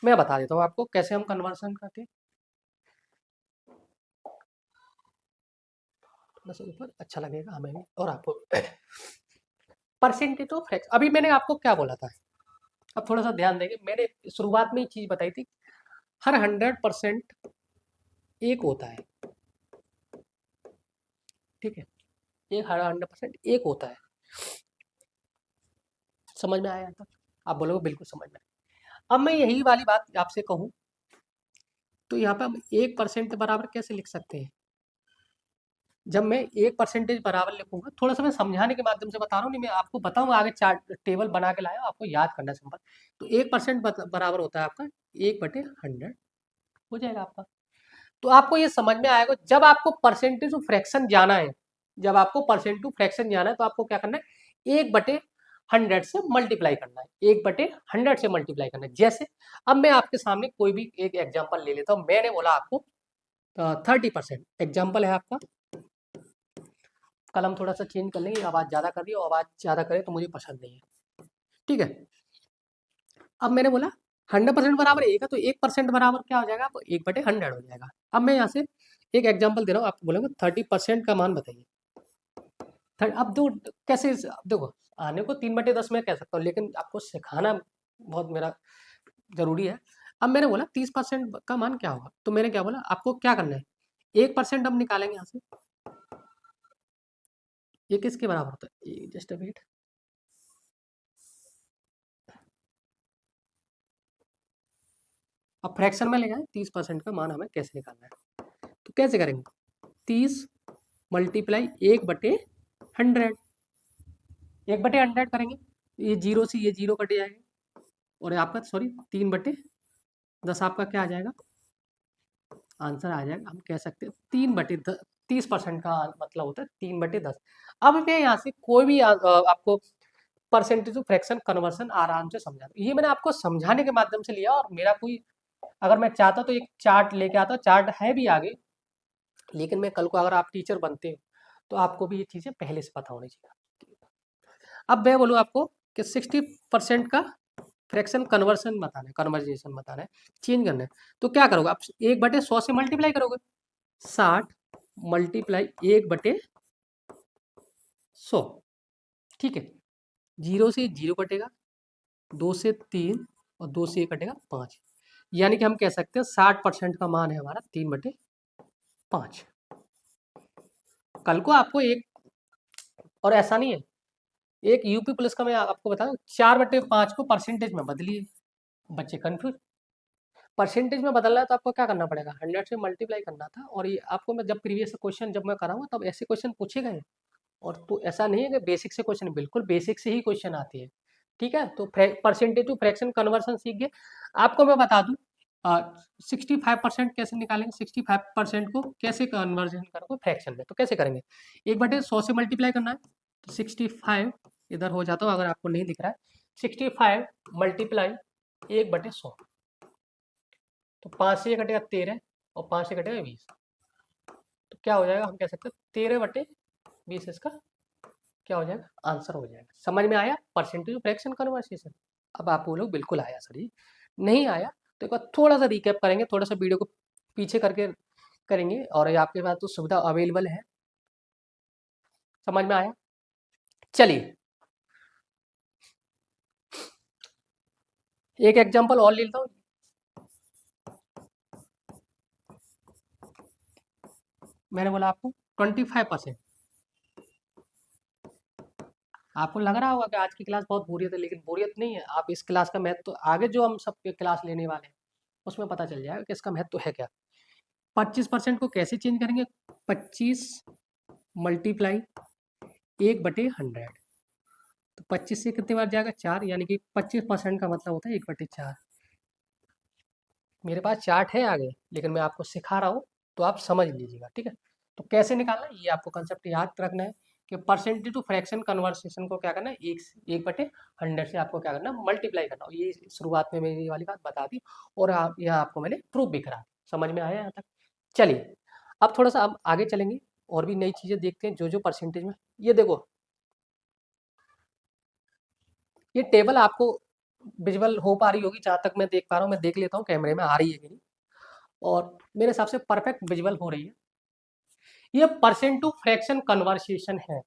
मैं बता देता हूँ आपको कैसे हम कन्वर्सन करते हैं। थोड़ा सा ऊपर अच्छा लगेगा हमें भी और आपको। परसेंटेज ऑफ फ्रैक्शन, अभी मैंने आपको क्या बोला था, अब थोड़ा सा ध्यान देंगे। मैंने शुरुआत में ही चीज बताई थी, हर 100% एक होता है। ठीक है? एक हर 100% एक होता है। समझ में आया था? आप बोलोगे बिल्कुल समझ में आया। अब मैं यही वाली बात आपसे कहूं, तो यहाँ पे हम 1% बराबर कैसे लिख सकते हैं? जब मैं 1% बराबर लिखूंगा, थोड़ा सा मैं समझाने के माध्यम से बता रहा हूँ, नहीं मैं आपको बताऊंगा आगे, चार्ट टेबल बना के लाया, आपको याद करना है सिंपल। तो 1% बराबर होता है आपका 1/100, हो जाएगा आपका। तो आपको ये समझ में आएगा, जब आपको परसेंटेज टू फ्रैक्शन जाना है, जब आपको परसेंट टू फ्रैक्शन जाना है तो आपको क्या करना है, 1/100 से मल्टीप्लाई करना है, 1/100 से मल्टीप्लाई करना है। जैसे अब मैं आपके सामने कोई भी एक एग्जाम्पल ले लेता हूँ। मैंने बोला आपको 30% एग्जाम्पल है आपका, कलम थोड़ा सा चेंज कर लेंगे, आवाज़ ज़्यादा कर रही है और आवाज़ ज़्यादा करे तो मुझे पसंद नहीं है। ठीक है? अब मैंने बोला 100% बराबर एक है, तो 1% बराबर क्या हो जाएगा, आपको 1/100 हो जाएगा। अब मैं यहाँ से एक एग्जाम्पल दे रहा हूँ, आपको बोलेंगे 30% का मान बताइए। अब दो कैसे, अब देखो, आने को 3/10 में कह सकता हूँ, लेकिन आपको सिखाना बहुत मेरा जरूरी है। अब मैंने बोला 30% का मान क्या होगा, तो मैंने क्या बोला, आपको क्या करना है, 1% हम निकालेंगे यहाँ से। ये किसके बराबर होता है, जस्ट अ वेट, अब फ्रैक्शन में ले जाए, 30% का मान हमें कैसे निकालना है, तो कैसे करेंगे, 30 मल्टीप्लाई 1/100, 1/100 करेंगे, ये जीरो से ये जीरो कट जाएगा, और आपका सॉरी 3/10 आपका क्या आ जाएगा, आंसर आ जाएगा। हम कह सकते हैं 3/10, 30% का मतलब होता है 3/10। अब मैं यहाँ से कोई भी आपको परसेंटेज टू फ्रैक्शन कन्वर्सन आराम से समझा, ये मैंने आपको समझाने के माध्यम से लिया, और मेरा कोई, अगर मैं चाहता तो एक चार्ट लेके आता, चार्ट है भी आगे, लेकिन मैं कल को अगर आप टीचर बनते हो तो आपको भी ये चीज़ें पहले से पता होनी चाहिए। अब मैं बोलूँ आपको कि 60% का फ्रैक्शन कन्वर्सन बताना है, कन्वर्जेशन बताना है, चेंज करना है, तो क्या करोगे आप, 1/100 से मल्टीप्लाई करोगे, 60 मल्टीप्लाई 1/100। ठीक है? जीरो से जीरो कटेगा, 2 से 3, और 2 से 1 कटेगा 5, यानी कि हम कह सकते हैं 60% का मान है हमारा 3/5। कल को आपको एक, और ऐसा नहीं है, एक यूपी पुलिस का मैं आपको बताऊं, 4/5 को परसेंटेज में बदलिए, बच्चे कंफ्यूज। परसेंटेज में बदलना है तो आपको क्या करना पड़ेगा, 100 से मल्टीप्लाई करना था, और ये आपको मैं जब प्रीवियस क्वेश्चन जब मैं कराऊंगा तब ऐसे क्वेश्चन पूछे गए, और तो ऐसा नहीं है कि बेसिक से क्वेश्चन, बिल्कुल बेसिक से ही क्वेश्चन आती है। ठीक है, तो परसेंटेज टू फ्रैक्शन कन्वर्सन सीख गए। आपको मैं बता दूं 65% कैसे निकालेंगे, 65% को कैसे कन्वर्जन करोगे फ्रैक्शन में, तो कैसे करेंगे, 1/100 से मल्टीप्लाई करना है। तो 65 इधर हो जाता हो, अगर आपको नहीं दिख रहा है, 65 मल्टीप्लाई 1/100, तो 5 से ये कटेगा 13 और 5 से कटेगा 20, तो क्या हो जाएगा, हम कह सकते हैं 13/20 इसका क्या हो जाएगा, आंसर हो जाएगा। समझ में आया परसेंटेज फ्रैक्शन कन्वर्सेशन? अब आप बोलो बिल्कुल आया सर जी, नहीं आया तो एक बार थोड़ा सा रिकैप करेंगे, थोड़ा सा वीडियो को पीछे करके करेंगे, और ये आपके पास तो सुविधा अवेलेबल है। समझ में आया? चलिए एक एग्जांपल और ले लेता हूँ। मैंने बोला आपको 25%। आपको लग रहा होगा कि आज की क्लास बहुत बोरियत है, लेकिन बोरियत नहीं है। आप इस क्लास का महत्व तो आगे जो हम सब क्लास लेने वाले हैं उसमें पता चल जाएगा कि इसका महत्व है क्या। 25% को कैसे चेंज करेंगे, 25 मल्टीप्लाई 1/100, तो 25 से कितनी बार जाएगा, 4, यानी कि 25% का मतलब होता है 1/4। मेरे पास चार्ट है आगे, लेकिन मैं आपको सिखा रहा हूँ तो आप समझ लीजिएगा, ठीक है। तो कैसे निकालना है, ये आपको कंसेप्ट याद रखना है कि परसेंटेज टू फ्रैक्शन कन्वर्सेशन को क्या करना है, 1/100 से आपको क्या करना है, मल्टीप्लाई करना है। ये शुरुआत में मैंने ये वाली बात बता दी, और यहाँ आपको मैंने प्रूफ भी करा दी। समझ में आया यहाँ तक? चलिए अब थोड़ा सा अब आगे चलेंगे और भी नई चीज़ें देखते हैं जो जो परसेंटेज में। ये देखो, ये टेबल आपको विजुअल हो पा रही होगी, जहाँ तक मैं देख पा रहा हूँ। मैं देख लेता हूँ कैमरे में आ रही है कि नहीं, और मेरे हिसाब से परफेक्ट विजुअल हो रही है। ये परसेंट टू फ्रैक्शन कन्वर्सेशन है।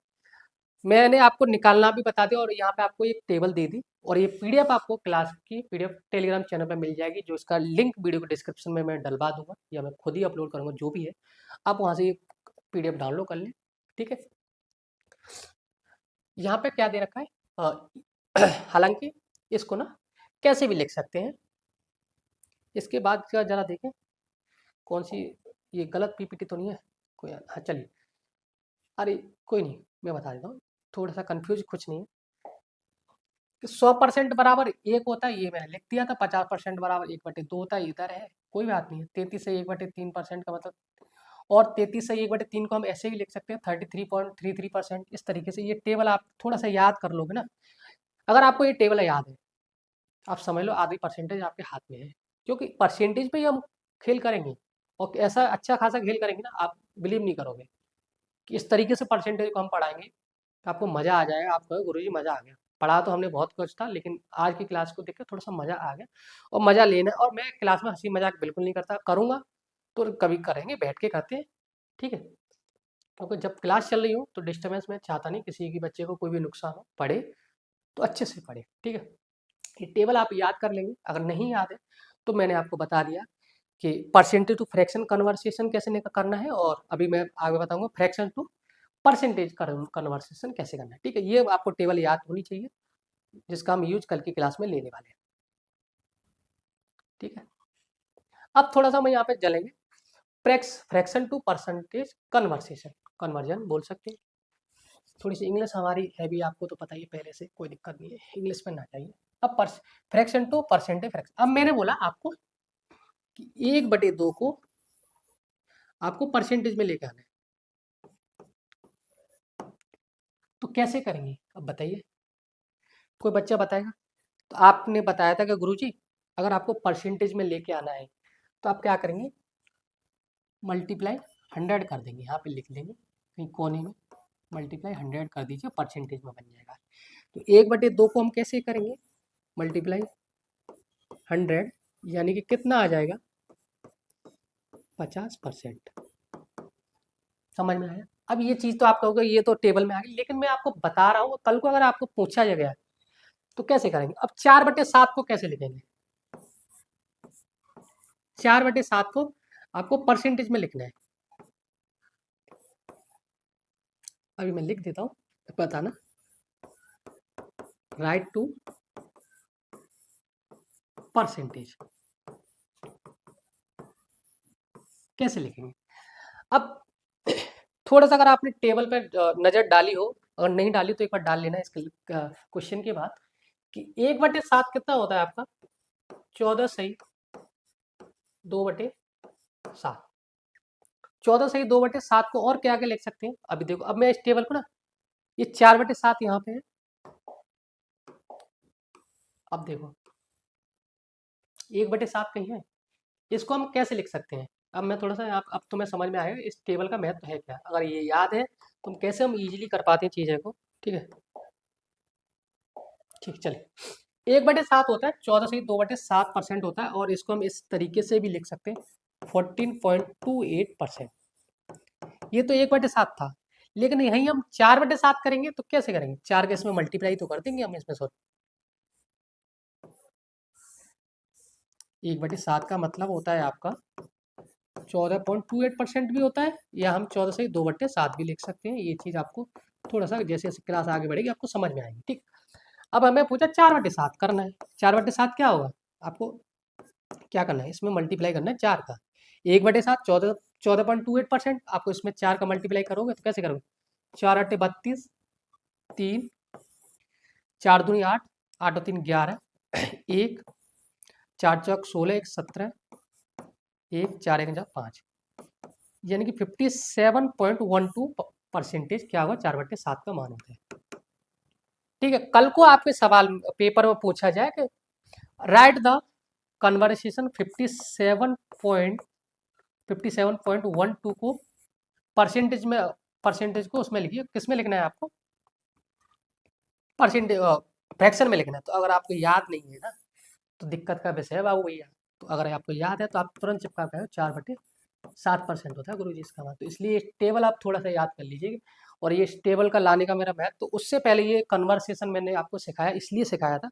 मैंने आपको निकालना भी बता दिया, और यहाँ पे आपको एक टेबल दे दी, और ये पीडीएफ आपको क्लास की पीडीएफ टेलीग्राम चैनल पे मिल जाएगी, जो इसका लिंक वीडियो के डिस्क्रिप्शन में मैं डलवा दूंगा, या मैं खुद ही अपलोड करूंगा, जो भी है। आप वहाँ से ये पीडीएफ डाउनलोड कर लें, ठीक है। यहाँ पे क्या दे रखा है, हालांकि इसको ना कैसे भी लिख सकते हैं। इसके बाद का जरा देखें कौन सी, ये गलत पीपीटी तो नहीं है कोई, हाँ चलिए, अरे कोई नहीं, मैं बता देता हूँ, थोड़ा सा कंफ्यूज कुछ नहीं है। 100% बराबर एक होता है, ये मैंने लिख दिया था। 50% बराबर 1/2 होता है, इधर है, कोई बात नहीं है। 33 से 1/3% का मतलब, और 33 से 1/3 को हम ऐसे भी लिख सकते हैं 33.33%। इस तरीके से ये टेबल आप थोड़ा सा याद कर लोगे ना, अगर आपको ये टेबल याद है, आप समझ लो आधी परसेंटेज आपके हाथ में है, क्योंकि परसेंटेज पे ही हम खेल करेंगे, और ऐसा अच्छा खासा खेल करेंगे ना, आप बिलीव नहीं करोगे कि इस तरीके से परसेंटेज को हम पढ़ाएंगे, आपको मज़ा आ जाएगा। आप कहोगे गुरुजी मज़ा आ गया, पढ़ा तो हमने बहुत कुछ था, लेकिन आज की क्लास को देख के थोड़ा सा मज़ा आ गया, और मज़ा लेना। और मैं क्लास में हंसी मजाक बिल्कुल नहीं करता, करूँगा तो कभी करेंगे, बैठ के करते हैं, ठीक है। क्योंकि जब क्लास चल रही हो तो डिस्टर्बेंस मैं चाहता नहीं, किसी की बच्चे को कोई भी नुकसान हो। पढ़े तो अच्छे से पढ़े, ठीक है। ये टेबल आप याद कर लेंगे, अगर नहीं याद है तो मैंने आपको बता दिया कि परसेंटेज टू फ्रैक्शन कन्वर्सेशन कैसे करना है, और अभी मैं आगे बताऊंगा फ्रैक्शन टू परसेंटेज कन्वर्सेशन कैसे करना है, ठीक है। ये आपको टेबल याद होनी चाहिए, जिसका हम यूज कल की क्लास में लेने वाले हैं, ठीक है। अब थोड़ा सा मैं यहाँ पे चलेंगे fraction to percentage conversation, conversion बोल सकते हैं। थोड़ी सी इंग्लिश हमारी है भी, आपको तो पता ही है पहले से, कोई दिक्कत नहीं है, इंग्लिश में ना चाहिए। अब फ्रैक्शन टू परसेंटेज फ्रैक्शन, अब मैंने बोला आपको कि 1/2 को आपको परसेंटेज में लेके आना है, तो कैसे करेंगे अब बताइए, कोई बच्चा बताएगा। तो आपने बताया था कि गुरुजी अगर आपको परसेंटेज में लेके आना है तो आप क्या करेंगे, मल्टीप्लाई 100 कर देंगे, यहाँ पे लिख लेंगे कहीं कोने में, मल्टीप्लाई 100 कर दीजिए, परसेंटेज में बन जाएगा। तो 1/2 को हम कैसे करेंगे, मल्टीप्लाई 100, यानी कि कितना आ जाएगा, 50%। समझ में आया? अब ये चीज़ तो आप कहोगे ये तो टेबल में आ गई, लेकिन मैं आपको बता रहा हूँ, कल को अगर आपको पूछा गया तो कैसे करेंगे। अब 4/7 को कैसे लिखेंगे, 4/7 को आपको परसेंटेज में लिखना है। अभी मैं लिख देता हूँ, बताना, राइट टू परसेंटेज कैसे लिखेंगे। अब थोड़ा सा अगर आपने टेबल पर नज़र डाली हो, अगर नहीं डाली तो एक बार डाल लेना इसके क्वेश्चन के बाद, कि 1/7 कितना होता है आपका? 14 सही 2/7। 14 सही 2/7 को और क्या आगे लिख सकते हैं? अभी देखो, अब मैं इस टेबल को ना, ये 4/7 यहाँ पे है। अब देखो 1/7 कहीं है, इसको हम कैसे लिख सकते हैं? अब मैं थोड़ा सा अब तुम्हें समझ में आएगा इस टेबल का महत्व है क्या। अगर ये याद है तो कैसे हम इजीली कर पाते हैं चीज़ें को। ठीक है, ठीक, चलिए। 1/7 होता है 14 से 2/7% होता है, और इसको हम इस तरीके से भी लिख सकते हैं 14.28%। ये तो 1/7 था, लेकिन यहीं हम 4/7 करेंगे तो कैसे करेंगे? 4 के इसमें मल्टीप्लाई तो कर देंगे हम इसमें, सॉरी। 1/7 का मतलब होता है आपका 14.28% भी होता है, या हम 14 से 2/7 भी लिख सकते हैं। ये चीज़ आपको थोड़ा सा जैसे जैसे क्लास आगे बढ़ेगी आपको समझ में आएगी। ठीक, अब हमें पूछा 4/7 करना है। 4/7 क्या होगा? आपको क्या करना है, इसमें मल्टीप्लाई करना है 4 का। 1/7 14.28%, आपको इसमें 4 का मल्टीप्लाई करोगे तो कैसे करोगे? 4 8 32, 3 4 दूनी 8, 8 और 3 11, 1 4 चौक 16, 1 17, 1 4 1 5, यानी कि 57.12% क्या होगा? 4/7 का मान होता है। ठीक है, कल को आपके सवाल पेपर में पूछा जाए कि राइट द कन्वर्सेशन 57.12 को परसेंटेज को उसमें लिखिए। किस में लिखना है आपको? परसेंटेज फ्रैक्शन में लिखना है। तो अगर आपको याद नहीं है ना तो दिक्कत का विषय है बाबू भैया। तो अगर आपको याद है तो आप तुरंत चिपका करो 4/7% होता है गुरु जी इसका मान। तो इसलिए टेबल आप थोड़ा सा याद कर लीजिए। और ये टेबल का लाने का मेरा महत्व, तो उससे पहले ये कन्वर्सेशन मैंने आपको सिखाया, इसलिए सिखाया था।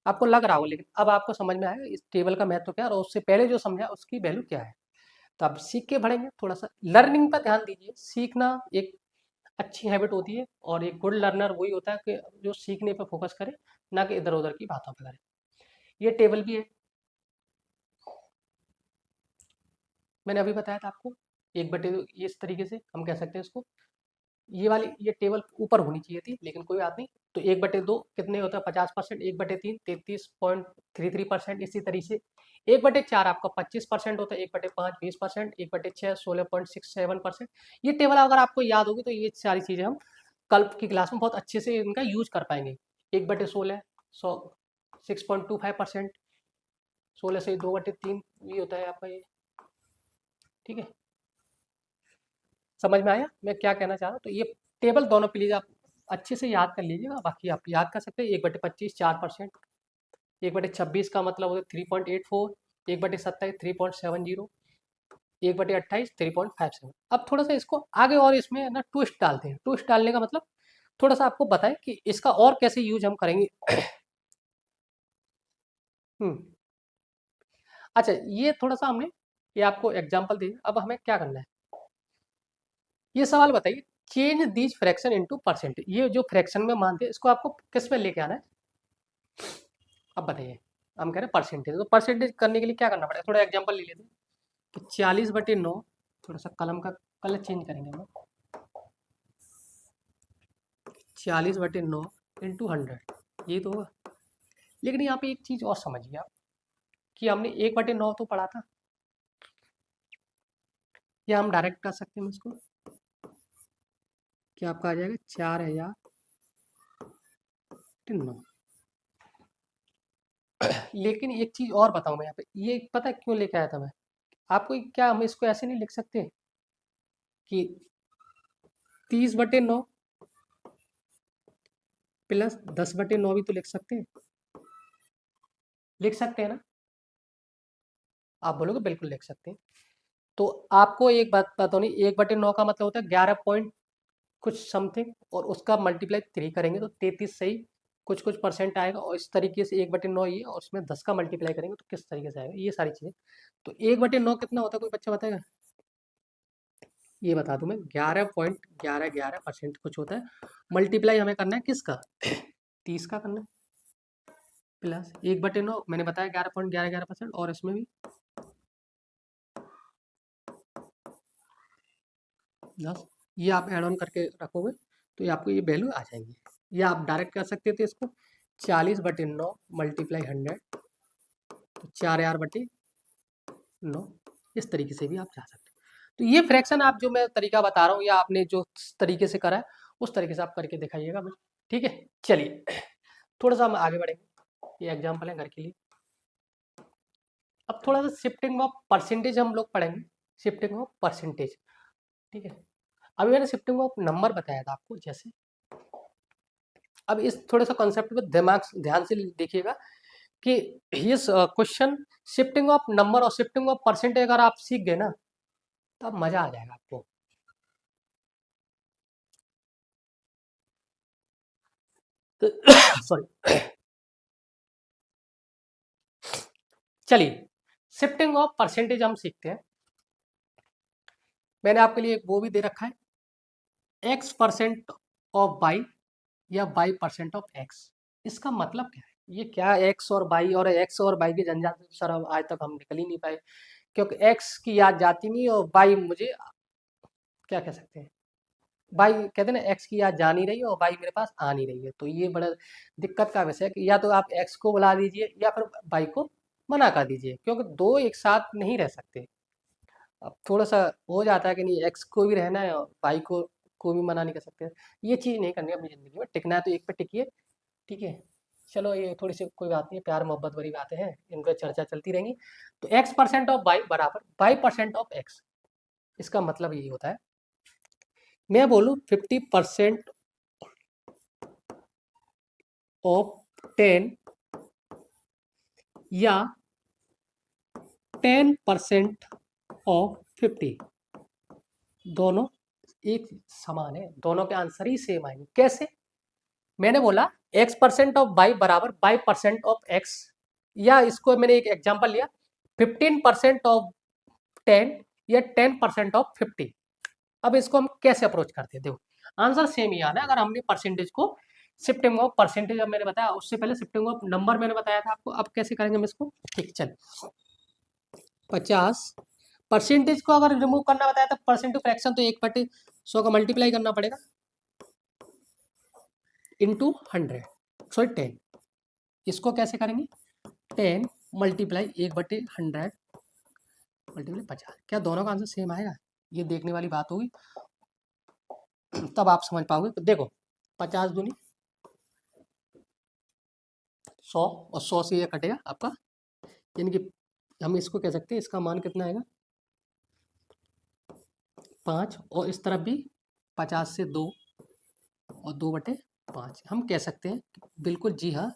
आपको लग रहा होगा, लेकिन अब आपको समझ में आएगा इस टेबल का महत्व क्या है, और उससे पहले जो समझा उसकी वैल्यू क्या है। तो आप सीख के बढ़ेंगे। थोड़ा सा लर्निंग पर ध्यान दीजिए। सीखना एक अच्छी हैबिट होती है, और एक गुड लर्नर वही होता है कि जो सीखने पर फोकस करे, ना कि इधर उधर की बातों पर करे। ये टेबल भी है, मैंने अभी बताया था आपको। 1/2 ये इस तरीके से हम कह सकते हैं इसको। ये वाली ये टेबल ऊपर होनी चाहिए थी, लेकिन कोई बात नहीं। तो 1/2 कितने होता है? 50%। 1/3 33.33%। इसी तरीके से 1/4 आपका 25% होता है। 1/5 20%। 1/6 16.67%। ये टेबल अगर आपको याद होगी तो ये सारी चीज़ें हम कल की क्लास में बहुत अच्छे से इनका यूज कर पाएंगे। 1/16 6.25%। 16 से 2/3 ये होता है आपका ये। ठीक है, समझ में आया मैं क्या कहना चाह रहा हूँ? तो ये टेबल दोनों प्लीज आप अच्छे से याद कर लीजिएगा। बाकी आप याद कर सकते हैं 1/25 4%। 1/26 का मतलब होता है 3.84। 1/27 3.70। 1/28 3.57। अब थोड़ा सा इसको आगे और इसमें ना ट्विस्ट डालते हैं। ट्विस्ट डालने का मतलब थोड़ा सा आपको बताएं कि इसका और कैसे यूज हम करेंगे। हम्म, अच्छा, ये थोड़ा सा हमने ये आपको एग्जाम्पल दिया। अब हमें क्या करना है, ये सवाल बताइए। Change these fraction into percentage. ये जो फ्रैक्शन में मानते हैं इसको आपको किस में लेके आना है? अब बताइए, हम कह रहे हैं परसेंटेज। तो परसेंटेज करने के लिए क्या करना पड़ेगा? थोड़ा एग्जांपल ले लेते हैं कि 40/9, थोड़ा सा कलम का कलर चेंज करेंगे हम। 40/9 इंटू 100, ये तो होगा। लेकिन यहाँ पे एक चीज़ और समझिए आप, कि हमने 1/9 तो पढ़ा था, या हम डायरेक्ट कर सकते हैं इसको, कि आपका आ जाएगा 4009। लेकिन एक चीज़ और बताऊँ मैं यहाँ पे, ये पता है क्यों लेके आया था मैं आपको? क्या हम इसको ऐसे नहीं लिख सकते कि 30/9 प्लस 10/9 भी तो लिख सकते हैं? लिख सकते हैं ना? आप बोलोगे बिल्कुल लिख सकते हैं। तो आपको एक बात बतानी, 1/9 का मतलब होता है 11 पॉइंट कुछ समथिंग, और उसका मल्टीप्लाई 3 करेंगे तो 33 सही कुछ कुछ परसेंट आएगा। और इस तरीके से 1/9 ये, और उसमें 10 का मल्टीप्लाई करेंगे तो किस तरीके से आएगा, ये सारी चीज़ें। तो 1/9 कितना होता है, कोई बच्चा बताएगा? ये बता दूं मैं, 11.11% कुछ होता है। मल्टीप्लाई हमें करना है किसका? 30 का करना है, प्लस 1/9 मैंने बताया 11.11%, और इसमें भी 10 ये आप ऐड ऑन करके रखोगे तो ये आपको ये वैल्यू आ जाएंगी। या आप डायरेक्ट कर सकते थे इसको 40/9 मल्टीप्लाई 100, तो 4,000/9, इस तरीके से भी आप जा सकते हो। तो ये फ्रैक्शन आप जो मैं तरीका बता रहा हूँ या आपने जो तरीके से करा है उस तरीके से आप करके दिखाइएगा मुझे, ठीक है। चलिए थोड़ा सा हम आगे बढ़ेंगे, ये एग्जाम्पल है घर के लिए। अब थोड़ा सा शिफ्टिंग ऑफ परसेंटेज हम लोग पढ़ेंगे, शिफ्टिंग ऑफ परसेंटेज, ठीक है। अभी मैंने शिफ्टिंग ऑफ नंबर बताया था आपको जैसे। अब इस थोड़े सा कॉन्सेप्ट पे दिमाग ध्यान से देखिएगा कि इस क्वेश्चन शिफ्टिंग ऑफ नंबर और शिफ्टिंग ऑफ परसेंटेज अगर आप सीख गए ना तब मजा आ जाएगा आपको। तो सॉरी, चलिए शिफ्टिंग ऑफ परसेंटेज हम सीखते हैं। मैंने आपके लिए एक वो भी दे रखा है, x% ऑफ y या y% ऑफ x। इसका मतलब क्या है, ये क्या x और y, और x और y की झंझट से सर आज तक हम निकल ही नहीं पाए, क्योंकि x की याद जाती नहीं और y मुझे क्या कह सकते हैं, y कहते हैं ना, x की याद जा नहीं रही और y मेरे पास आ नहीं रही है। तो ये बड़ा दिक्कत का विषय है कि या तो आप x को बुला दीजिए या फिर y को मना कर दीजिए, क्योंकि दो एक साथ नहीं रह सकते। अब थोड़ा सा हो जाता है कि नहीं x को भी रहना है और y को भी मना नहीं कर सकते। ये चीज़ नहीं करनी है अपनी ज़िंदगी में, टिकना है तो एक पे टिकिए, ठीक है। चलो ये थोड़ी सी कोई बात नहीं है, प्यार मोहब्बत भरी बातें हैं, इन पर चर्चा चलती रहेंगी। तो x% ऑफ y बराबर y% ऑफ x, इसका मतलब यही होता है, मैं बोलूँ 50% ऑफ 10 या 10% ऑफ 50, दोनों एक समान है, दोनों के आंसर ही सेम आएंगे। कैसे? मैंने बोला x% ऑफ y बराबर y% ऑफ x, या इसको मैंने एक एग्जांपल लिया 15% ऑफ 10 या 10% ऑफ 50। अब इसको हम कैसे अप्रोच करते हैं, देखो आंसर सेम ही आना है अगर हमने परसेंटेज को शिफ्टिंग ऑफ परसेंटेज, अब मैंने बताया उससे पहले शिफ्टिंग ऑफ नंबर मैंने बताया था आपको। अब कैसे करेंगे हम इसको, ठीक चल 50 परसेंटेज को अगर रिमूव करना बताया था परसेंटेज फ्रैक्शन, तो 1/100 का मल्टीप्लाई करना पड़ेगा इंटू 100, सॉरी 10। इसको कैसे करेंगे, 10 मल्टीप्लाई 1/100 मल्टीप्लाई 50, क्या दोनों का आंसर सेम आएगा? ये देखने वाली बात होगी, तब आप समझ पाओगे। तो देखो 50 दूनी 100 और 100 से ये कटेगा आपका, यानी कि हम इसको कह सकते हैं इसका मान कितना आएगा 5, और इस तरफ भी 50 से 2 और 2/5 हम कह सकते हैं। बिल्कुल जी हाँ,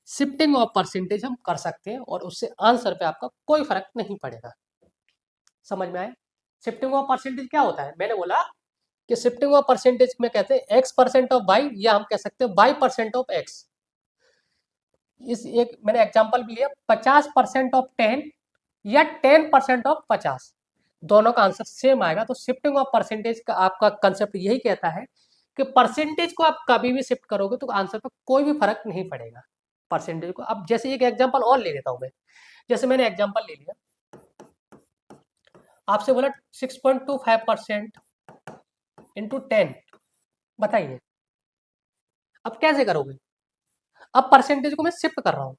शिफ्टिंग ऑफ परसेंटेज हम कर सकते हैं और उससे आंसर पे आपका कोई फर्क नहीं पड़ेगा। समझ में आए? शिफ्टिंग ऑफ परसेंटेज क्या होता है, मैंने बोला कि शिफ्टिंग ऑफ परसेंटेज में कहते हैं x% ऑफ y, या हम कह सकते हैं y% ऑफ x। इस एक मैंने एग्जांपल भी लिया 50% ऑफ 10 या 10% ऑफ 50, दोनों का आंसर सेम आएगा। तो शिफ्टिंग ऑफ परसेंटेज का आपका कंसेप्ट यही कहता है कि परसेंटेज को आप कभी भी शिफ्ट करोगे तो आंसर पर कोई भी फर्क नहीं पड़ेगा परसेंटेज को। अब जैसे एक एग्जांपल और ले लेता हूं मैं, जैसे मैंने एग्जांपल ले लिया, आपसे बोला 6.25% इंटू 10, बताइए अब कैसे करोगे। अब परसेंटेज को मैं शिफ्ट कर रहा हूं,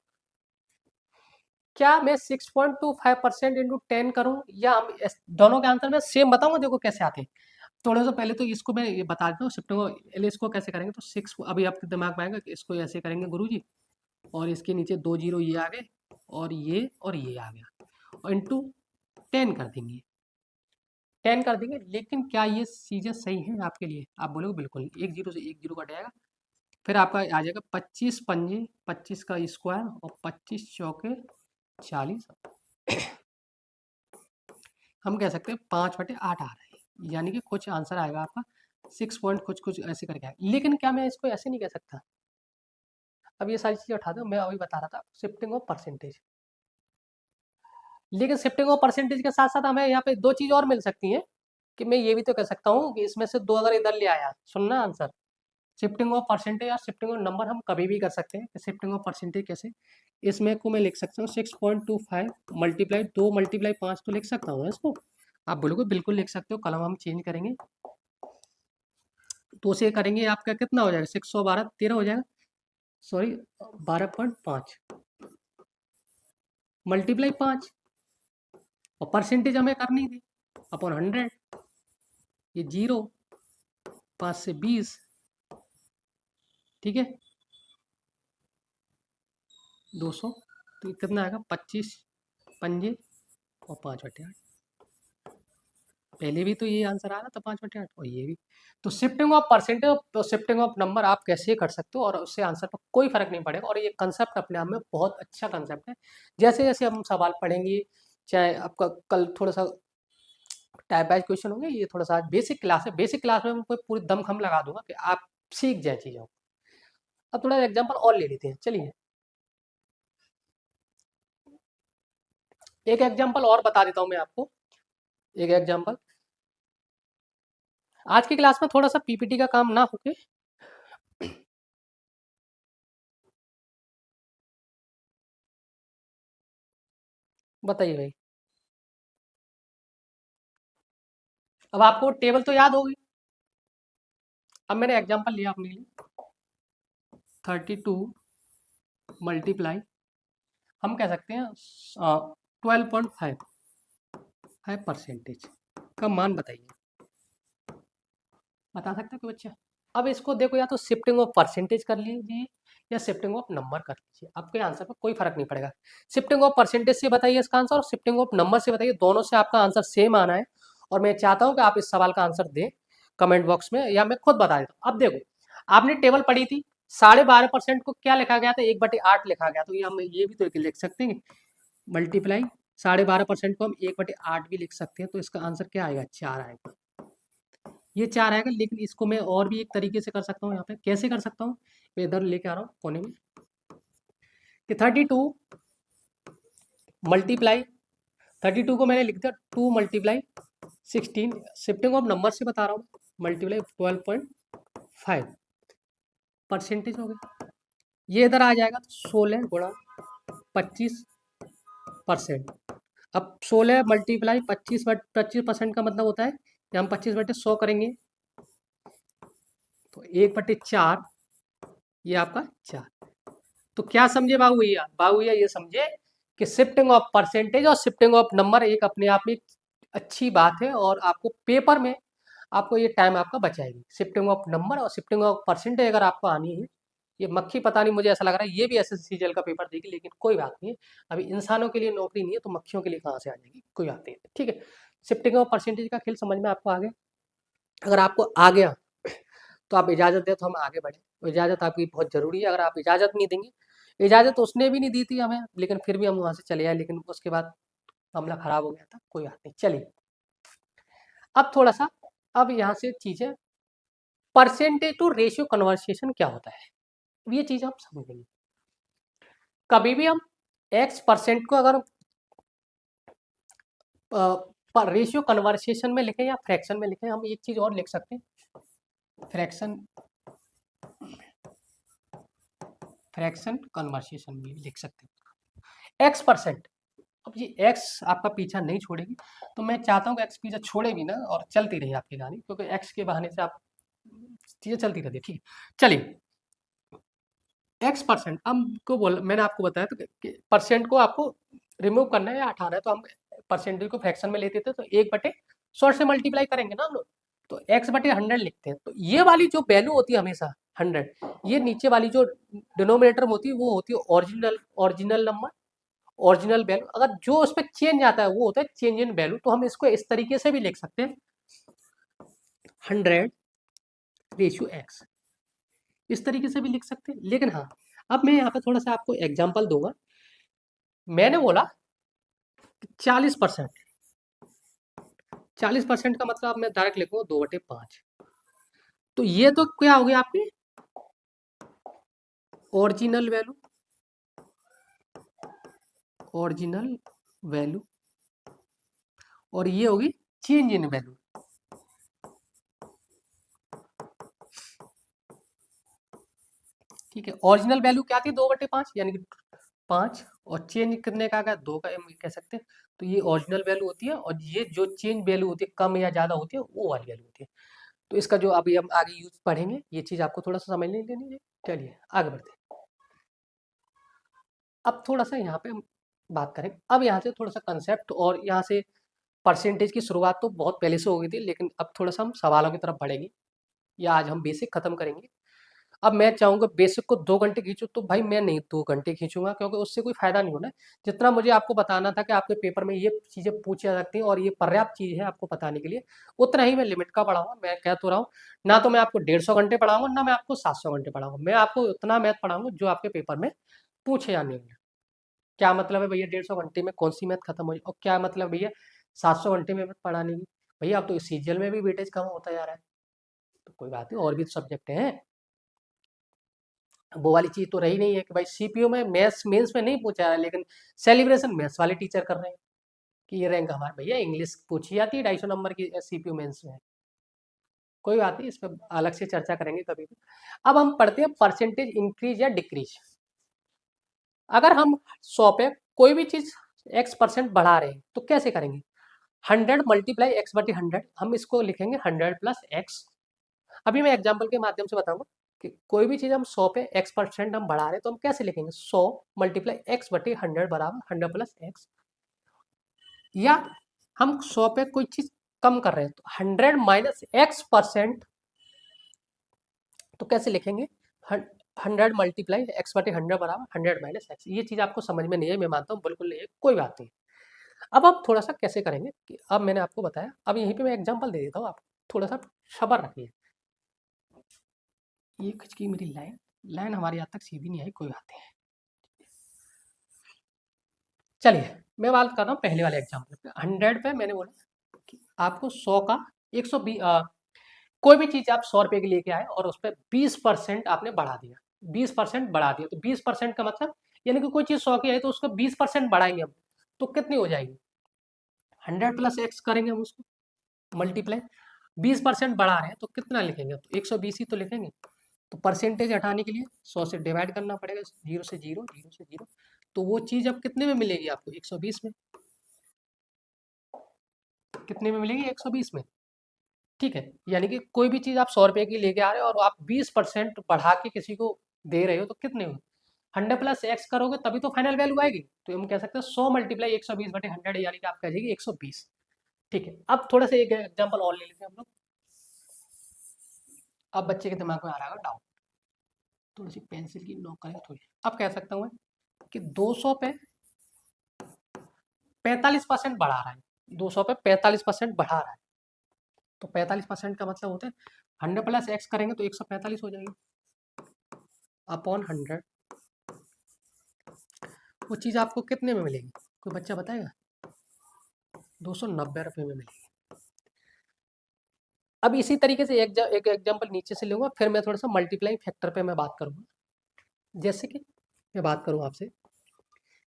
क्या मैं 6.25% इंटू 10 करूं या हम दोनों के आंसर में सेम बताऊंगा, देखो कैसे आते हैं। थोड़ा सा पहले तो इसको मैं ये बता देता हूँ शिफ्टिंग, इसको कैसे करेंगे। तो 6 अभी आपके दिमाग में आएगा कि इसको ऐसे करेंगे गुरुजी, और इसके नीचे 2 जीरो ये आ गए और ये आ गया, और इंटू 10 कर देंगे, 10 कर देंगे। लेकिन क्या ये चीज़ें सही हैं आपके लिए? आप बोलोगे बिल्कुल नहीं, एक जीरो से एक जीरो कट जाएगा, फिर आपका आ जाएगा 25 पंजे 25 का स्क्वायर और 25 चौके 40, हम कह सकते हैं 5/8 आ रहा है, यानी कि कुछ आंसर आएगा आपका 6 पॉइंट कुछ कुछ ऐसे करके आएगा। लेकिन क्या मैं इसको ऐसे नहीं कह सकता? अब ये सारी चीज़ें उठा दो, मैं अभी बता रहा था शिफ्टिंग ऑफ परसेंटेज। लेकिन शिफ्टिंग ऑफ परसेंटेज के साथ साथ हमें यहाँ पे दो चीज़ और मिल सकती हैं, कि मैं ये भी तो कह सकता हूँ कि इसमें से दो अगर इधर ले आया, सुनना आंसर, शिफ्टिंग ऑफ परसेंटेज या शिफ्टिंग ऑफ नंबर हम कभी भी कर सकते हैं। शिफ्टिंग ऑफ परसेंटेज कैसे, इसमें को मैं लिख सकता हूँ 6.25 मल्टीप्लाई 2 मल्टीप्लाई 5, तो लिख सकता हूँ इसको। आप बोलोगे बिल्कुल लिख सकते हो, कलम हम चेंज करेंगे, तो उसे करेंगे आपका कितना हो जाएगा, 612 13 हो जाएगा, सॉरी 12.5 मल्टीप्लाई 5, और परसेंटेज हमें करनी थी अपॉन 100, ये 0, 5 से 20, ठीक है 200, तो ये कितना आएगा 25 पंजे और 5/8। पहले भी तो ये आंसर आ रहा था 5/8, और ये भी। तो शिफ्टिंग ऑफ परसेंटेज और शिफ्टिंग ऑफ नंबर आप कैसे कर सकते हो, और उससे आंसर पर कोई फर्क नहीं पड़ेगा, और ये कंसेप्ट अपने आप में बहुत अच्छा कंसेप्ट है। जैसे जैसे हम सवाल पढ़ेंगे, चाहे आपका कल थोड़ा सा टाइप वाइज क्वेश्चन होंगे, ये थोड़ा सा बेसिक क्लास है, बेसिक क्लास में मैं कोई पूरी दमखम लगा दूंगा कि आप सीख जाए चीज़ों को। अब थोड़ा एग्जाम्पल और ले लेते हैं, चलिए एक एग्जाम्पल और बता देता हूँ मैं आपको, एक एग्जाम्पल। आज की क्लास में थोड़ा सा पीपीटी का काम ना होके बताइए भाई, अब आपको टेबल तो याद होगी। अब मैंने एग्जाम्पल लिया अपने लिए 32 मल्टीप्लाई, हम कह सकते हैं 12.5 का मान बताइए, बता सकते हैं कोई बच्चा। अब इसको देखो, या तो शिफ्टिंग ऑफ परसेंटेज कर लीजिए या शिफ्टिंग ऑफ नंबर कर लीजिए, आपके आंसर पर कोई फर्क नहीं पड़ेगा। शिफ्टिंग ऑफ परसेंटेज से बताइए इसका आंसर, और शिफ्टिंग ऑफ नंबर से बताइए, दोनों से आपका आंसर सेम आना है। और मैं चाहता हूं कि आप इस सवाल का आंसर दें कमेंट बॉक्स में, या मैं खुद बता देता हूँ। अब देखो, आपने टेबल पढ़ी थी, 12.5% को क्या लिखा गया था, 1/8 लिखा गया, तो ये हम ये भी तो लिख सकते हैं मल्टीप्लाई 12.5% को हम 1/8 भी लिख सकते हैं, तो इसका आंसर क्या आएगा, 4 आएगा। ये 4 आएगा, लेकिन इसको मैं और भी एक तरीके से कर सकता हूँ। यहाँ पे कैसे कर सकता हूँ, मैं इधर लेके आ रहा हूँ कोने में, कि 32 मल्टीप्लाई 32 को मैंने लिख दिया 2 मल्टीप्लाई 16, शिफ्टिंग ऑफ नंबर से बता रहा हूँ, मल्टीप्लाई 12.5 परसेंटेज हो गया। ये इधर आ जाएगा तो 16 गुणा 25%। अब 16 मल्टीप्लाई 25% का मतलब होता है कि हम 25/100 करेंगे, तो 1/4, ये आपका 4। तो क्या समझे बाबू भैया, बाबू भैया ये समझे कि शिफ्टिंग ऑफ परसेंटेज और शिफ्टिंग ऑफ नंबर एक अपने आप में अच्छी बात है, और आपको पेपर में आपको ये टाइम आपका बचाएगी। शिफ्टिंग ऑफ नंबर और शिफ्टिंग ऑफ परसेंटेज अगर आपको आनी है, ये मक्खी पता नहीं, मुझे ऐसा लग रहा है ये भी एसएससीजीएल का पेपर देगी, लेकिन कोई बात नहीं है, अभी इंसानों के लिए नौकरी नहीं है, तो मक्खियों के लिए कहाँ से आ जाएगी, कोई बात नहीं है, ठीक है। शिफ्टिंग ऑफ परसेंटेज का खेल समझ में आपको आ गया। अगर आपको आ गया तो आप इजाज़त दें तो हम आगे बढ़ें, तो इजाज़त आपकी बहुत ज़रूरी है। अगर आप इजाज़त नहीं देंगे, इजाज़त तो उसने भी नहीं दी थी हमें, लेकिन फिर भी हम वहाँ से चले आए, लेकिन उसके बाद मामला ख़राब हो गया था, कोई बात नहीं, चलिए। अब थोड़ा सा, अब यहाँ से चीज़ें, परसेंटेज टू रेशियो कन्वर्सेशन क्या होता है, ये चीज़ आप समझेंगे। कभी भी हम एक्स परसेंट को अगर पर रेशियो कन्वर्सेशन में लिखें या फ्रैक्शन में लिखें, हम एक चीज़ और लिख सकते हैं, फ्रैक्शन फ्रैक्शन कन्वर्सेशन में लिख सकते हैं एक्स परसेंट। अब ये एक्स आपका पीछा नहीं छोड़ेगी, तो मैं चाहता हूँ कि एक्स पीछा छोड़े भी ना, और चलती रही आपकी कहानी, क्योंकि एक्स के बहाने से आप चीज़ें चलती रहती है, ठीक है। चलिए, एक्स परसेंट हमको बोल, मैंने आपको बताया तो कि परसेंट को आपको रिमूव करना है या हटाना है, तो हम परसेंटेज को फ्रैक्शन में लेते थे, तो 1/100 से मल्टीप्लाई करेंगे ना हम लोग, तो x/100 लिखते हैं। तो ये वाली जो वैल्यू होती है हमेशा 100, ये नीचे वाली जो डिनोमिनेटर होती है वो होती है ओरिजिनल नंबर, ओरिजिनल वैल्यू। अगर जो उस पर चेंज आता है वो होता है चेंज इन वैल्यू, तो हम इसको इस तरीके से भी लिख सकते हैं 100/x, इस तरीके से भी लिख सकते हैं। लेकिन हाँ, अब मैं यहाँ पे थोड़ा सा आपको एग्जाम्पल दूंगा। मैंने बोला 40%, 40% का मतलब मैं डायरेक्ट लिखूंगा 2/5, तो ये तो क्या हो गया आपकी ओरिजिनल वैल्यू, ओरिजिनल वैल्यू, और ये होगी चेंज इन वैल्यू। ठीक है, ओरिजिनल वैल्यू क्या थी 2/5, यानी कि 5, और चेंज करने का क्या 2 का हम कह सकते हैं, तो ये ओरिजिनल वैल्यू होती है, और ये जो चेंज वैल्यू होती है कम या ज्यादा होती है वो वाली वैल्यू होती है। तो इसका जो अभी हम आगे यूज पढ़ेंगे, ये चीज़ आपको थोड़ा सा समझ लेनी है। चलिए आगे बढ़ते हैं। अब थोड़ा सा यहाँ पे हम बात करें, अब यहाँ से थोड़ा सा कंसेप्ट और यहाँ से परसेंटेज की शुरुआत तो बहुत पहले से हो गई थी, लेकिन अब थोड़ा सा हम सवालों की तरफ बढ़ेंगे, या आज हम बेसिक खत्म करेंगे। अब मैं चाहूँगा बेसिक को 2 घंटे खींचूँ, तो भाई मैं नहीं 2 घंटे खींचूँगा, क्योंकि उससे कोई फ़ायदा नहीं होना है। जितना मुझे आपको बताना था कि आपके पेपर में ये चीज़ें पूछी जा सकती हैं और ये पर्याप्त चीज़ है आपको बताने के लिए, उतना ही मैं लिमिट का पढ़ाऊँगा। मैं कह तो रहा हूँ, ना तो मैं आपको 150 घंटे पढ़ाऊँगा, ना मैं आपको 700 घंटे पढ़ाऊँगा। मैं आपको उतना मैथ पढ़ाऊँगा जो आपके पेपर में पूछे जाने वाले हैं। क्या मतलब है भैया 150 घंटे में कौन सी मैथ खत्म हो जाए, और क्या मतलब भैया 700 घंटे में मैथ पढ़ाने की? भैया अब तो सीजीएल में भी वेटेज कम होता जा रहा है, तो कोई बात नहीं, और भी सब्जेक्ट हैं। वो वाली चीज़ तो रही नहीं है कि भाई सीपीयू में मैथ्स मेंस में नहीं पूछा है, लेकिन सेलिब्रेशन मैथ्स वाले टीचर कर रहे हैं कि ये रैंक हमारे। भैया इंग्लिश पूछी जाती है 250 नंबर की सीपीयू मेंस में। कोई बात नहीं, इस पर अलग से चर्चा करेंगे कभी भी। अब हम पढ़ते हैं परसेंटेज इंक्रीज या डिक्रीज। अगर हम 100 पे कोई भी चीज़ x% बढ़ा रहे हैं तो कैसे करेंगे? 100 मल्टीप्लाई एक्स बटी 100, हम इसको लिखेंगे 100 प्लस एक्स। अभी मैं एग्जाम्पल के माध्यम से बताऊंगा कि कोई भी चीज़ हम 100 पे x% हम बढ़ा रहे हैं तो हम कैसे लिखेंगे? 100 मल्टीप्लाई एक्स बटी 100 बराबर 100 प्लस एक्स। या हम 100 पे कोई चीज़ कम कर रहे हैं तो 100 माइनस x%, तो कैसे लिखेंगे? 100 मल्टीप्लाई एक्स बटे 100 बराबर 100 माइनस एक्स। ये चीज़ आपको समझ में नहीं है, मैं मानता हूँ, बिल्कुल नहीं है, कोई बात नहीं। अब आप थोड़ा सा कैसे करेंगे कि अब मैंने आपको बताया, अब यहीं पे मैं एग्जांपल दे देता हूँ, आप थोड़ा सा सब्र रखिए। ये खिंचकी मेरी लाइन लाइन हमारे यहाँ तक सीधी नहीं आई, कोई बात नहीं। चलिए मैं बात कर रहा हूँ पहले वाले एग्जाम्पल पे। 100 पे मैंने बोला कि आपको 100 का 120, कोई भी चीज़ आप 100 रुपये की लेके आए और उस पर 20% आपने बढ़ा दिया, 20% बढ़ा दिया, तो 20% का मतलब यानी कि कोई चीज़ 100 की है तो उसको 20% बढ़ाएंगे हम, तो कितनी हो जाएगी? 100 प्लस एक्स करेंगे हम उसको मल्टीप्लाई, 20% बढ़ा रहे हैं तो कितना लिखेंगे? तो 120 ही तो लिखेंगे। तो परसेंटेज हटाने के लिए 100 से डिवाइड करना पड़ेगा, 0 से 0, 0 से 0। तो वो चीज़ अब कितने में मिलेगी आपको? 120 में। कितने में मिलेगी? 120 में। ठीक है, यानी कि कोई भी चीज़ आप 100 रुपये की लेके आ रहे हो और आप 20% बढ़ा के किसी को दे रहे हो, तो कितने हो? 100 प्लस एक्स करोगे तभी तो फाइनल वैल्यू आएगी। तो हम कह सकते हैं 100 मल्टीप्लाई 120 बटे 100, यानी कि आपका आ जाएगी 120। ठीक है, अब थोड़ा सा एक एग्जाम्पल और ले लेते हैं हम लोग। अब बच्चे के दिमाग में आ रहा है डाउट, थोड़ी सी पेंसिल की नोक करें थोड़ी। अब कह सकता हूँ मैं कि 200 पे 45% बढ़ा रहा है, 200 पे 45% बढ़ा रहा है, तो 45% का मतलब होता है 100 प्लस एक्स करेंगे तो 145 हो जाएगी अपॉन 100। वो चीज़ आपको कितने में मिलेगी? कोई बच्चा बताएगा? 290 रुपये में मिलेगी। अब इसी तरीके से एक एग्जाम्पल नीचे से लूँगा, फिर मैं थोड़ा सा मल्टीप्लाइंग फैक्टर पे मैं बात करूँगा। जैसे कि मैं बात करूँ आपसे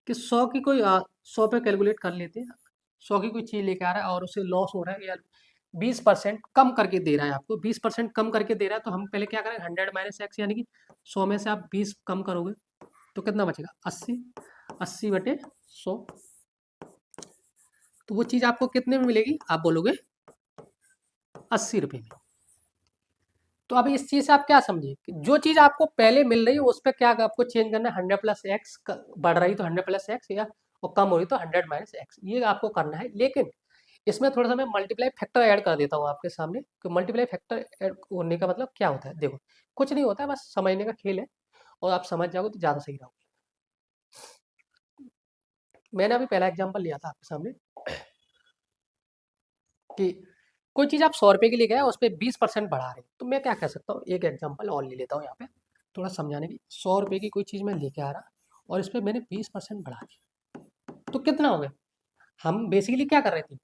कि 100 की कोई 100 पे कैलकुलेट कर लेते हैं, 100 की कोई चीज़ लेके आ रहा है और उसे लॉस हो रहा है, या 20% कम करके दे रहा है आपको, 20% कम करके दे रहा है, तो हम पहले क्या करेंगे? 100 माइनस एक्स, यानी कि 100 में से आप 20 कम करोगे तो कितना बचेगा? 80, 80 बटे 100। तो वो चीज़ आपको कितने में मिलेगी? आप बोलोगे 80 रुपये में। तो अब इस चीज़ से आप क्या समझे कि जो चीज़ आपको पहले मिल रही है उस पर क्या आपको चेंज करना है? 100 प्लस एक्स बढ़ रही तो 100 प्लस एक्स, या और कम हो रही तो 100 माइनस एक्स, ये आपको करना है। लेकिन इसमें थोड़ा सा मैं मल्टीप्लाई फैक्टर ऐड कर देता हूँ आपके सामने कि मल्टीप्लाई फैक्टर ऐड होने का मतलब क्या होता है। देखो कुछ नहीं होता है, बस समझने का खेल है, और आप समझ जाओगे तो ज़्यादा सही रहोगे। मैंने अभी पहला एग्जाम्पल लिया था आपके सामने कि कोई चीज़ आप 100 रुपये की लेके आए उस पर 20% बढ़ा रहे हैं, तो मैं क्या कह सकता हूँ? एक एग्जाम्पल और ले लेता हूँ यहाँ पे थोड़ा समझाने की। 100 रुपये की कोई चीज़ मैं लेके आ रहा और इस पर मैंने 20% बढ़ा दिया, तो कितना हो गया? हम बेसिकली क्या कर रहे थे?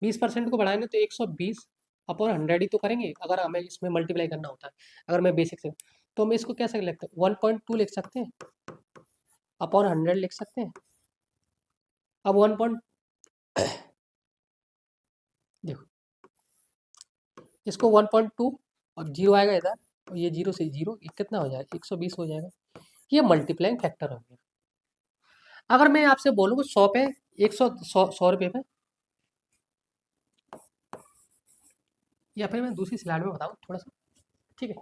20% को बढ़ाएंगे तो 120 अपॉन 100 ही तो करेंगे, अगर हमें इसमें मल्टीप्लाई करना होता है। अगर मैं बेसिक से, तो हम इसको कैसे लिखते हैं? 1.2 लिख सकते हैं अपॉन 100 लिख सकते हैं। अब 1 पॉइंट, देखो इसको 1.2 और 0 आएगा इधर, और ये 0 से 0, ये कितना हो जाएगा? 120 हो जाएगा। ये मल्टीप्लाइंग फैक्टर हो गया। अगर मैं आपसे बोलूँ 100 पे 100 100 रुपये पे या फिर मैं दूसरी स्लाइड में बताऊँ थोड़ा सा, ठीक है।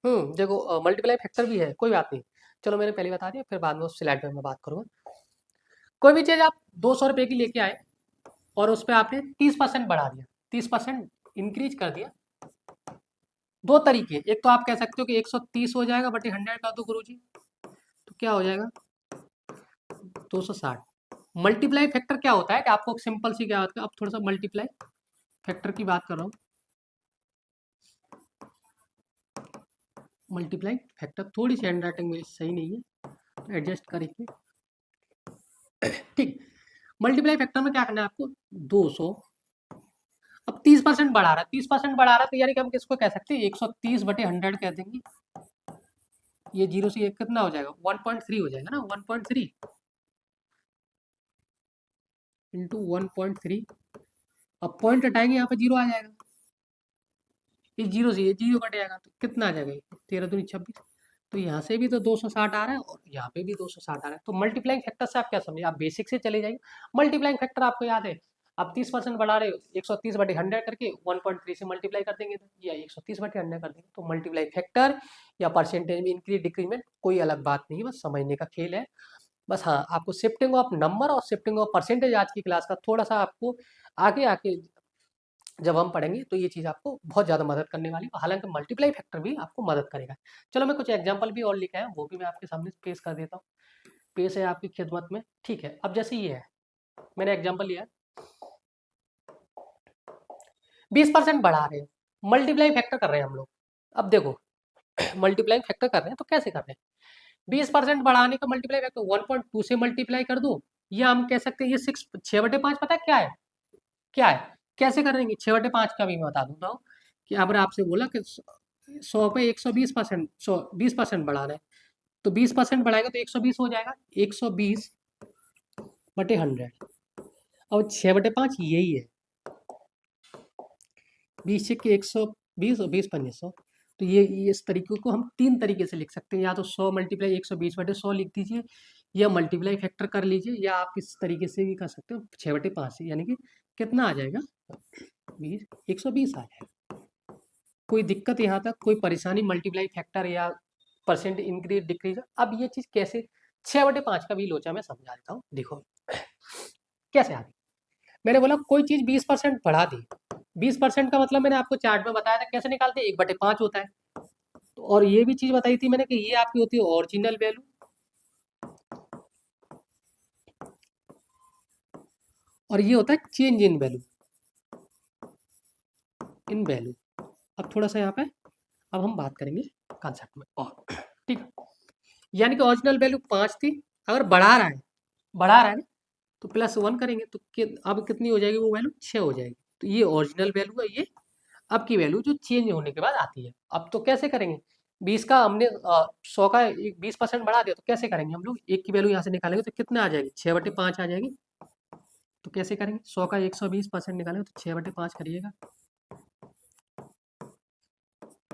देखो मल्टीप्लाई फैक्टर भी है, कोई बात नहीं। चलो मैंने पहले बता दिया, फिर बाद में उस स्लाइड में मैं बात करूँगा। कोई भी चीज़ आप 200 रुपये की लेके आए और उस पर आपने 30% बढ़ा दिया, 30% इंक्रीज कर दिया। दो तरीके, एक तो आप कह सकते हो कि 130 हो जाएगा बटे 100 कर दो गुरु जी, तो क्या हो जाएगा 260। मल्टीप्लाई फैक्टर क्या होता है कि आपको सिंपल सी क्या होता है, अब थोड़ा सा मल्टीप्लाई फैक्टर की बात कर रहा हूँ। मल्टीप्लाई फैक्टर, थोड़ी सी हैंड राइटिंग मेरी सही नहीं है, एडजस्ट करेंगे, ठीक। मल्टीप्लाई फैक्टर में क्या करना है आपको, 200, अब 30% बढ़ा रहा है, 30% बढ़ा रहा है, तो यानी कि हम किसको कह सकते हैं 130 बटे 100 कह देंगे। ये जीरो से एक कितना हो जाएगा 1.3 हो जाएगा ना, 1.3 इंटू 1.3। अब पॉइंट हटाएंगे यहाँ पे जीरो आ जाएगा, इस जीरो से ये जीरो कट जाएगा, तो कितना आ जाएगा 13 दूनी 26। तो यहाँ से भी तो 260 आ रहा है और यहाँ पे भी 260 आ रहा है। तो मल्टीप्लाइंग फैक्टर से आप क्या समझे, आप बेसिक से चले जाइए। मल्टीप्लाइंग फैक्टर आपको याद है, आप 30% बढ़ा रहे हो, 130 बटे 100 करके 1.3 से मल्टीप्लाई कर देंगे, तो या 130 बटे 100 कर देंगे। तो मल्टीप्लाई फैक्टर या परसेंटेज में इंक्रीज डिक्रीज में कोई अलग बात नहीं है, बस समझने का खेल है। बस हाँ, आपको शिफ्टिंग ऑफ नंबर और शिफ्टिंग ऑफ परसेंटेज आज की क्लास का थोड़ा सा आपको आगे आके जब हम पढ़ेंगे तो ये चीज़ आपको बहुत ज़्यादा मदद करने वाली है। हालांकि मल्टीप्लाई फैक्टर भी आपको मदद करेगा। चलो मैं कुछ एग्जांपल भी और लिखा है, वो भी मैं आपके सामने पेश कर देता हूँ, पेश है आपकी खिदमत में, ठीक है। अब जैसे ये है, मैंने एग्जाम्पल लिया 20% बढ़ा रहे हैं, मल्टीप्लाई फैक्टर कर रहे हैं हम लोग। अब देखो मल्टीप्लाई फैक्टर कर रहे हैं तो कैसे कर रहे हैं, 20% बढ़ाने का मल्टीप्लाई फैक्टर 1.2 से मल्टीप्लाई कर दो, या हम कह सकते हैं ये 6/5 पता है क्या है, क्या है, कैसे करेंगे 6/5 का भी मैं बता दूंगा कि अगर आपसे बोला कि 100 पे 120%, 20% बढ़ाना है, तो 20% बढ़ाएगा तो 120 हो जाएगा, 120 बटे 100। और 6/5 यही है, 20 के 120 और 20 × 100। तो ये इस तरीके को हम तीन तरीके से लिख सकते हैं, या तो 100 मल्टीप्लाई 120/100 लिख दीजिए, या मल्टीप्लाई फैक्टर कर लीजिए, या आप इस तरीके से भी कर सकते हो 6/5 से, यानी कि कितना आ जाएगा 20, 120 आ जाएगा। कोई दिक्कत यहाँ तक, कोई परेशानी मल्टीप्लाई फैक्टर या परसेंट इंक्रीज डिक्रीज। अब ये चीज कैसे, 6/5 का भी लोचा मैं समझा देता हूँ, देखो कैसे आ रही। मैंने बोला कोई चीज 20% बढ़ा दी, 20% का मतलब मैंने आपको चार्ट में बताया था कैसे निकालते हैं, 1/5 होता है। तो और ये भी चीज बताई थी मैंने कि ये आपकी होती है ओरिजिनल वैल्यू, और ये होता है change in value, in value. अब थोड़ा सा यहाँ पे अब हम बात करेंगे कॉन्सेप्ट में और, ठीक है। यानी कि ओरिजिनल वैल्यू 5 थी, अगर बढ़ा रहा है, बढ़ा रहा है ना, तो +1 करेंगे तो अब कितनी हो जाएगी वो वैल्यू 6 हो जाएगी। तो ये ओरिजिनल वैल्यू है, ये अब की वैल्यू जो चेंज होने के बाद आती है। अब तो कैसे करेंगे, 20 का हमने 100 का 20% बढ़ा दिया, तो कैसे करेंगे हम लोग, एक की वैल्यू यहाँ से निकालेंगे तो कितना आ जाएगी 6/5 आ जाएगी। तो कैसे करेंगे, 100 का 120% निकालेंगे तो 6/5 करिएगा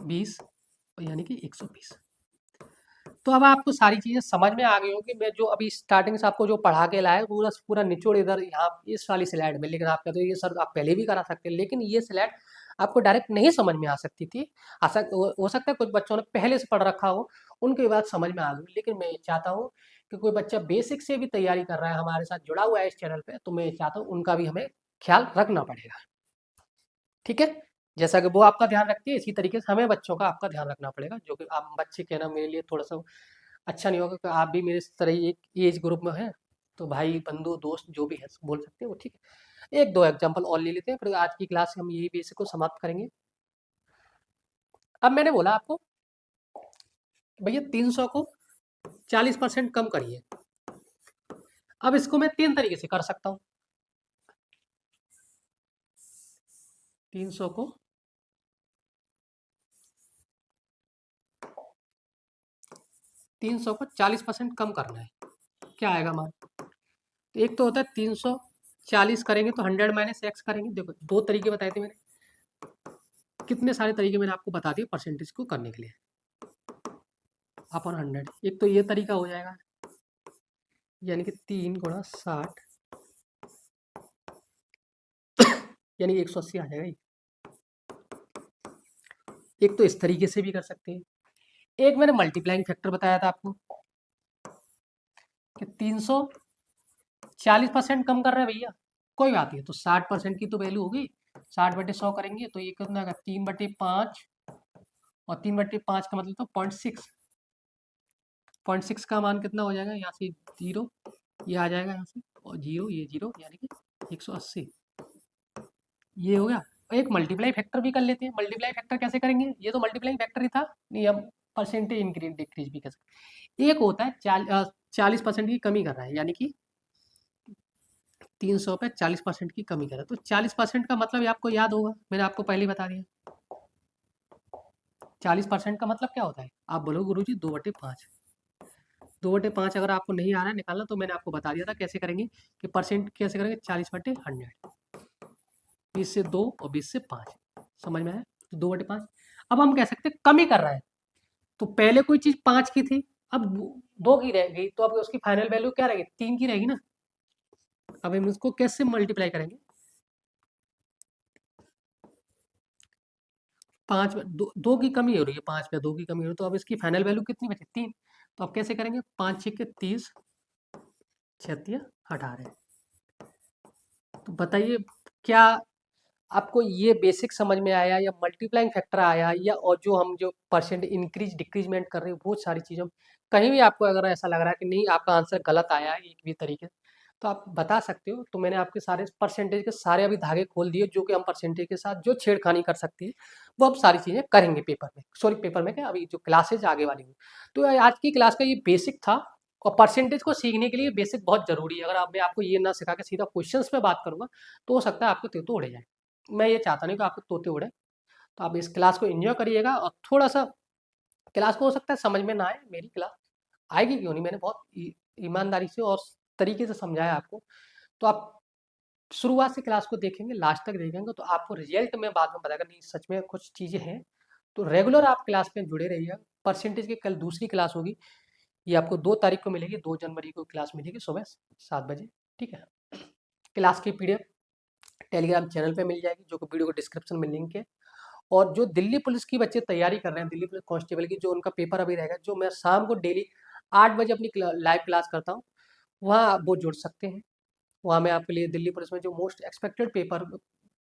20, यानी कि 120। तो अब आपको सारी चीज़ें समझ में आ गई होगी। मैं जो अभी स्टार्टिंग से आपको जो पढ़ा के लाया पूरा पूरा निचोड़ इधर यहाँ इस वाली स्लाइड में, लेकिन आप कहते हो ये सर आप पहले भी करा सकते हैं, लेकिन ये स्लाइड आपको डायरेक्ट नहीं समझ में आ सकती थी। हो सकता है कुछ बच्चों ने पहले से पढ़ रखा हो, उनकी बात समझ में आ गई, लेकिन मैं चाहता हूँ कि कोई बच्चा बेसिक से भी तैयारी कर रहा है हमारे साथ जुड़ा हुआ है इस चैनल पे, तो मैं चाहता हूँ उनका भी हमें ख्याल रखना पड़ेगा, ठीक है। जैसा कि वो आपका ध्यान रखती है, इसी तरीके से हमें बच्चों का आपका ध्यान रखना पड़ेगा, जो कि आप बच्चे कहना मेरे लिए थोड़ा सा अच्छा नहीं होगा कि आप भी मेरे तरह ही एक एज ग्रुप में हैं। तो भाई बंधु दोस्त जो भी है बोल सकते हैं वो, ठीक है। एक दो एग्जांपल और ले लेते हैं, फिर आज की क्लास हम यही बेसिक को समाप्त करेंगे। अब मैंने बोला आपको भैया 300 को 40% कम करिए। अब इसको मैं तीन तरीके से कर सकता हूँ, 300 को 40% कम करना है, क्या आएगा मान। तो एक तो होता है 340 करेंगे तो 100 - x करेंगे। देखो दो तरीके बताए थे मैंने, कितने सारे तरीके मैंने आपको बता दिए परसेंटेज को करने के लिए, अपॉन 100। एक तो ये तरीका हो जाएगा, यानी कि 3 × 60 यानी 180 आ जाएगा ये। एक तो इस तरीके से भी कर सकते हैं। एक मैंने मल्टीप्लाइंग फैक्टर बताया था आपको कि 340% कम कर रहे हैं भैया, कोई बात नहीं, तो 60% की तो वैल्यू होगी। 60/100 करेंगे तो ये कितना का 3/5, और 3/5 का मतलब तो 0.6। 0.6 का मान कितना हो जाएगा, यहाँ से 0 ये आ जाएगा यहाँ से, और 0 ये 0 यानी कि 180 ये हो गया। एक मल्टीप्लाई फैक्टर भी कर लेते हैं। मल्टीप्लाई फैक्टर कैसे करेंगे, ये तो मल्टीप्लाई फैक्टर ही था, नहीं हम परसेंटेज इंक्रीज डिक्रीज भी कर सकते। एक होता है 40% की कमी कर रहा है, यानी कि 300 पे 40% की कमी कर रहा है। तो 40% का मतलब ये आपको याद होगा, मैंने आपको पहले ही बता दिया। 40% का मतलब क्या होता है, आप बोलो गुरुजी 2/5। 2/5 अगर आपको नहीं आ रहा है निकालना, तो मैंने आपको बता दिया था कैसे करेंगे, कि परसेंट कैसे करेंगे, 40/100, 20 से 2 और 20 से 5, समझ में आया। तो 2/5 अब हम कह सकते हैं कमी कर रहा है, तो पहले कोई चीज 5 की थी, अब 2 की रह गई, तो अब उसकी फाइनल वैल्यू क्या रहेगी, 3 की रहेगी ना। अब हम इसको कैसे मल्टीप्लाई करेंगे, 5 में 2 की कमी हो रही है, 5 में 2 की कमी हो रही है, तो अब इसकी फाइनल वैल्यू कितनी बची, 3। तो अब कैसे करेंगे, 5 6 के 30, 36 18। तो बताइए क्या आपको ये बेसिक समझ में आया, या मल्टीप्लाइंग फैक्टर आया, या और जो हम जो परसेंट इंक्रीज डिक्रीजमेंट कर रहे हैं वो सारी चीज़ों कहीं भी आपको अगर ऐसा लग रहा है कि नहीं आपका आंसर गलत आया है एक भी तरीके से, तो आप बता सकते हो। तो मैंने आपके सारे परसेंटेज के सारे अभी धागे खोल दिए, जो कि हम परसेंटेज के साथ जो छेड़खानी कर सकते हैं वो अब सारी चीज़ें करेंगे पेपर में, सॉरी पेपर में क्या, अभी जो क्लासेज आगे वाली हुई। तो आज की क्लास का ये बेसिक था, और परसेंटेज को सीखने के लिए बेसिक बहुत जरूरी है। अगर आप मैं आपको ये ना सिखा के सीधा क्वेश्चंस पे बात करूंगा तो हो सकता है आपको तो उड़े जाए। मैं ये चाहता नहीं कि आपको तोते उड़े। तो आप इस क्लास को एंजॉय करिएगा, और थोड़ा सा क्लास को हो सकता है समझ में ना आए, मेरी क्लास आएगी क्यों नहीं, मैंने बहुत ईमानदारी से और तरीके से समझाया आपको। तो आप शुरुआत से क्लास को देखेंगे, लास्ट तक देखेंगे, तो आपको रिजल्ट में बाद में बताएगा नहीं सच में कुछ चीज़ें हैं। तो रेगुलर आप क्लास में जुड़े रहिएगा। परसेंटेज की कल दूसरी क्लास होगी, ये आपको 2 तारीख को मिलेगी, 2 जनवरी को क्लास मिलेगी सुबह 7 बजे, ठीक है। क्लास की पीडीएफ टेलीग्राम चैनल पे मिल जाएगी, जो कि वीडियो को डिस्क्रिप्शन में लिंक है। और जो दिल्ली पुलिस की बच्चे तैयारी कर रहे हैं, दिल्ली पुलिस कांस्टेबल की, जो उनका पेपर अभी रहेगा, जो मैं शाम को डेली 8 बजे अपनी लाइव क्लास करता हूँ, वहाँ आप वो जुड़ सकते हैं। वहाँ मैं आपके लिए दिल्ली पुलिस में जो मोस्ट एक्सपेक्टेड पेपर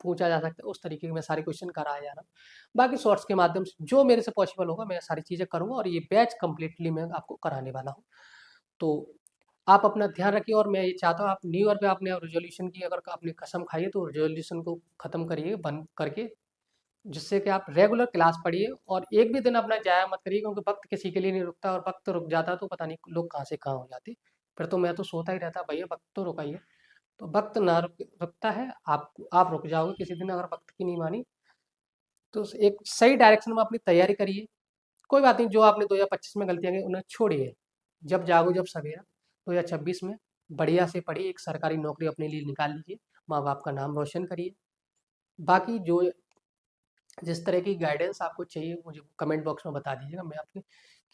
पूछा जा सकता है उस तरीके के मैं सारे क्वेश्चन कराया जा रहा हूँ। बाकी शॉर्ट्स के माध्यम से जो मेरे से पॉसिबल होगा मैं सारी चीज़ें करूँगा, और ये बैच कम्प्लीटली मैं आपको कराने वाला हूँ। तो आप अपना ध्यान रखिए, और मैं ये चाहता हूँ आप न्यू ईयर पे आपने रेजोल्यूशन की अगर आपने कसम खाई है तो रेजोल्यूशन को ख़त्म करिए बंद करके, जिससे कि आप रेगुलर क्लास पढ़िए, और एक भी दिन अपना जाया मत करिए, क्योंकि वक्त किसी के लिए नहीं रुकता, और वक्त रुक जाता तो पता नहीं लोग कहाँ से कहाँ हो जाते। फिर तो मैं तो सोता ही रहता, भैया वक्त तो रुकाइए। तो वक्त ना रुकता है, आप रुक जाओगे किसी दिन अगर वक्त की नहीं मानी। तो एक सही डायरेक्शन में अपनी तैयारी करिए। कोई बात नहीं, जो आपने 2025 में गलतियाँ की उन्हें छोड़िए, जब जागो जब सवेरा। 2026 में बढ़िया से पढ़िए, एक सरकारी नौकरी अपने लिए निकाल लीजिए, माँ बाप का नाम रोशन करिए। बाकी जो जिस तरह की गाइडेंस आपको चाहिए मुझे कमेंट बॉक्स में बता दीजिएगा। मैं आपके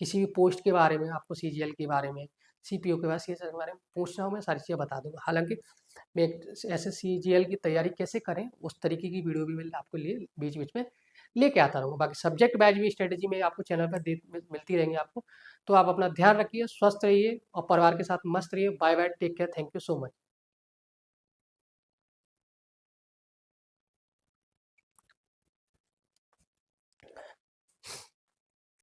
किसी भी पोस्ट के बारे में, आपको सीजीएल के बारे में, सीपीओ के बारे, सीएसएस के बारे में पूछना हो मैं सारी चीज़ें बता दूंगा। हालांकि मैं एक ऐसे सीजीएल की तैयारी कैसे करें उस तरीके की वीडियो भी मैं आपको लिए बीच बीच में लेके आता रहूँगा। बाकी सब्जेक्ट वाइज भी स्ट्रेटेजी में आपको चैनल पर मिलती रहेंगी आपको। तो आप अपना ध्यान रखिए, स्वस्थ रहिए, और परिवार के साथ मस्त रहिए। Bye bye, take care, thank you so much.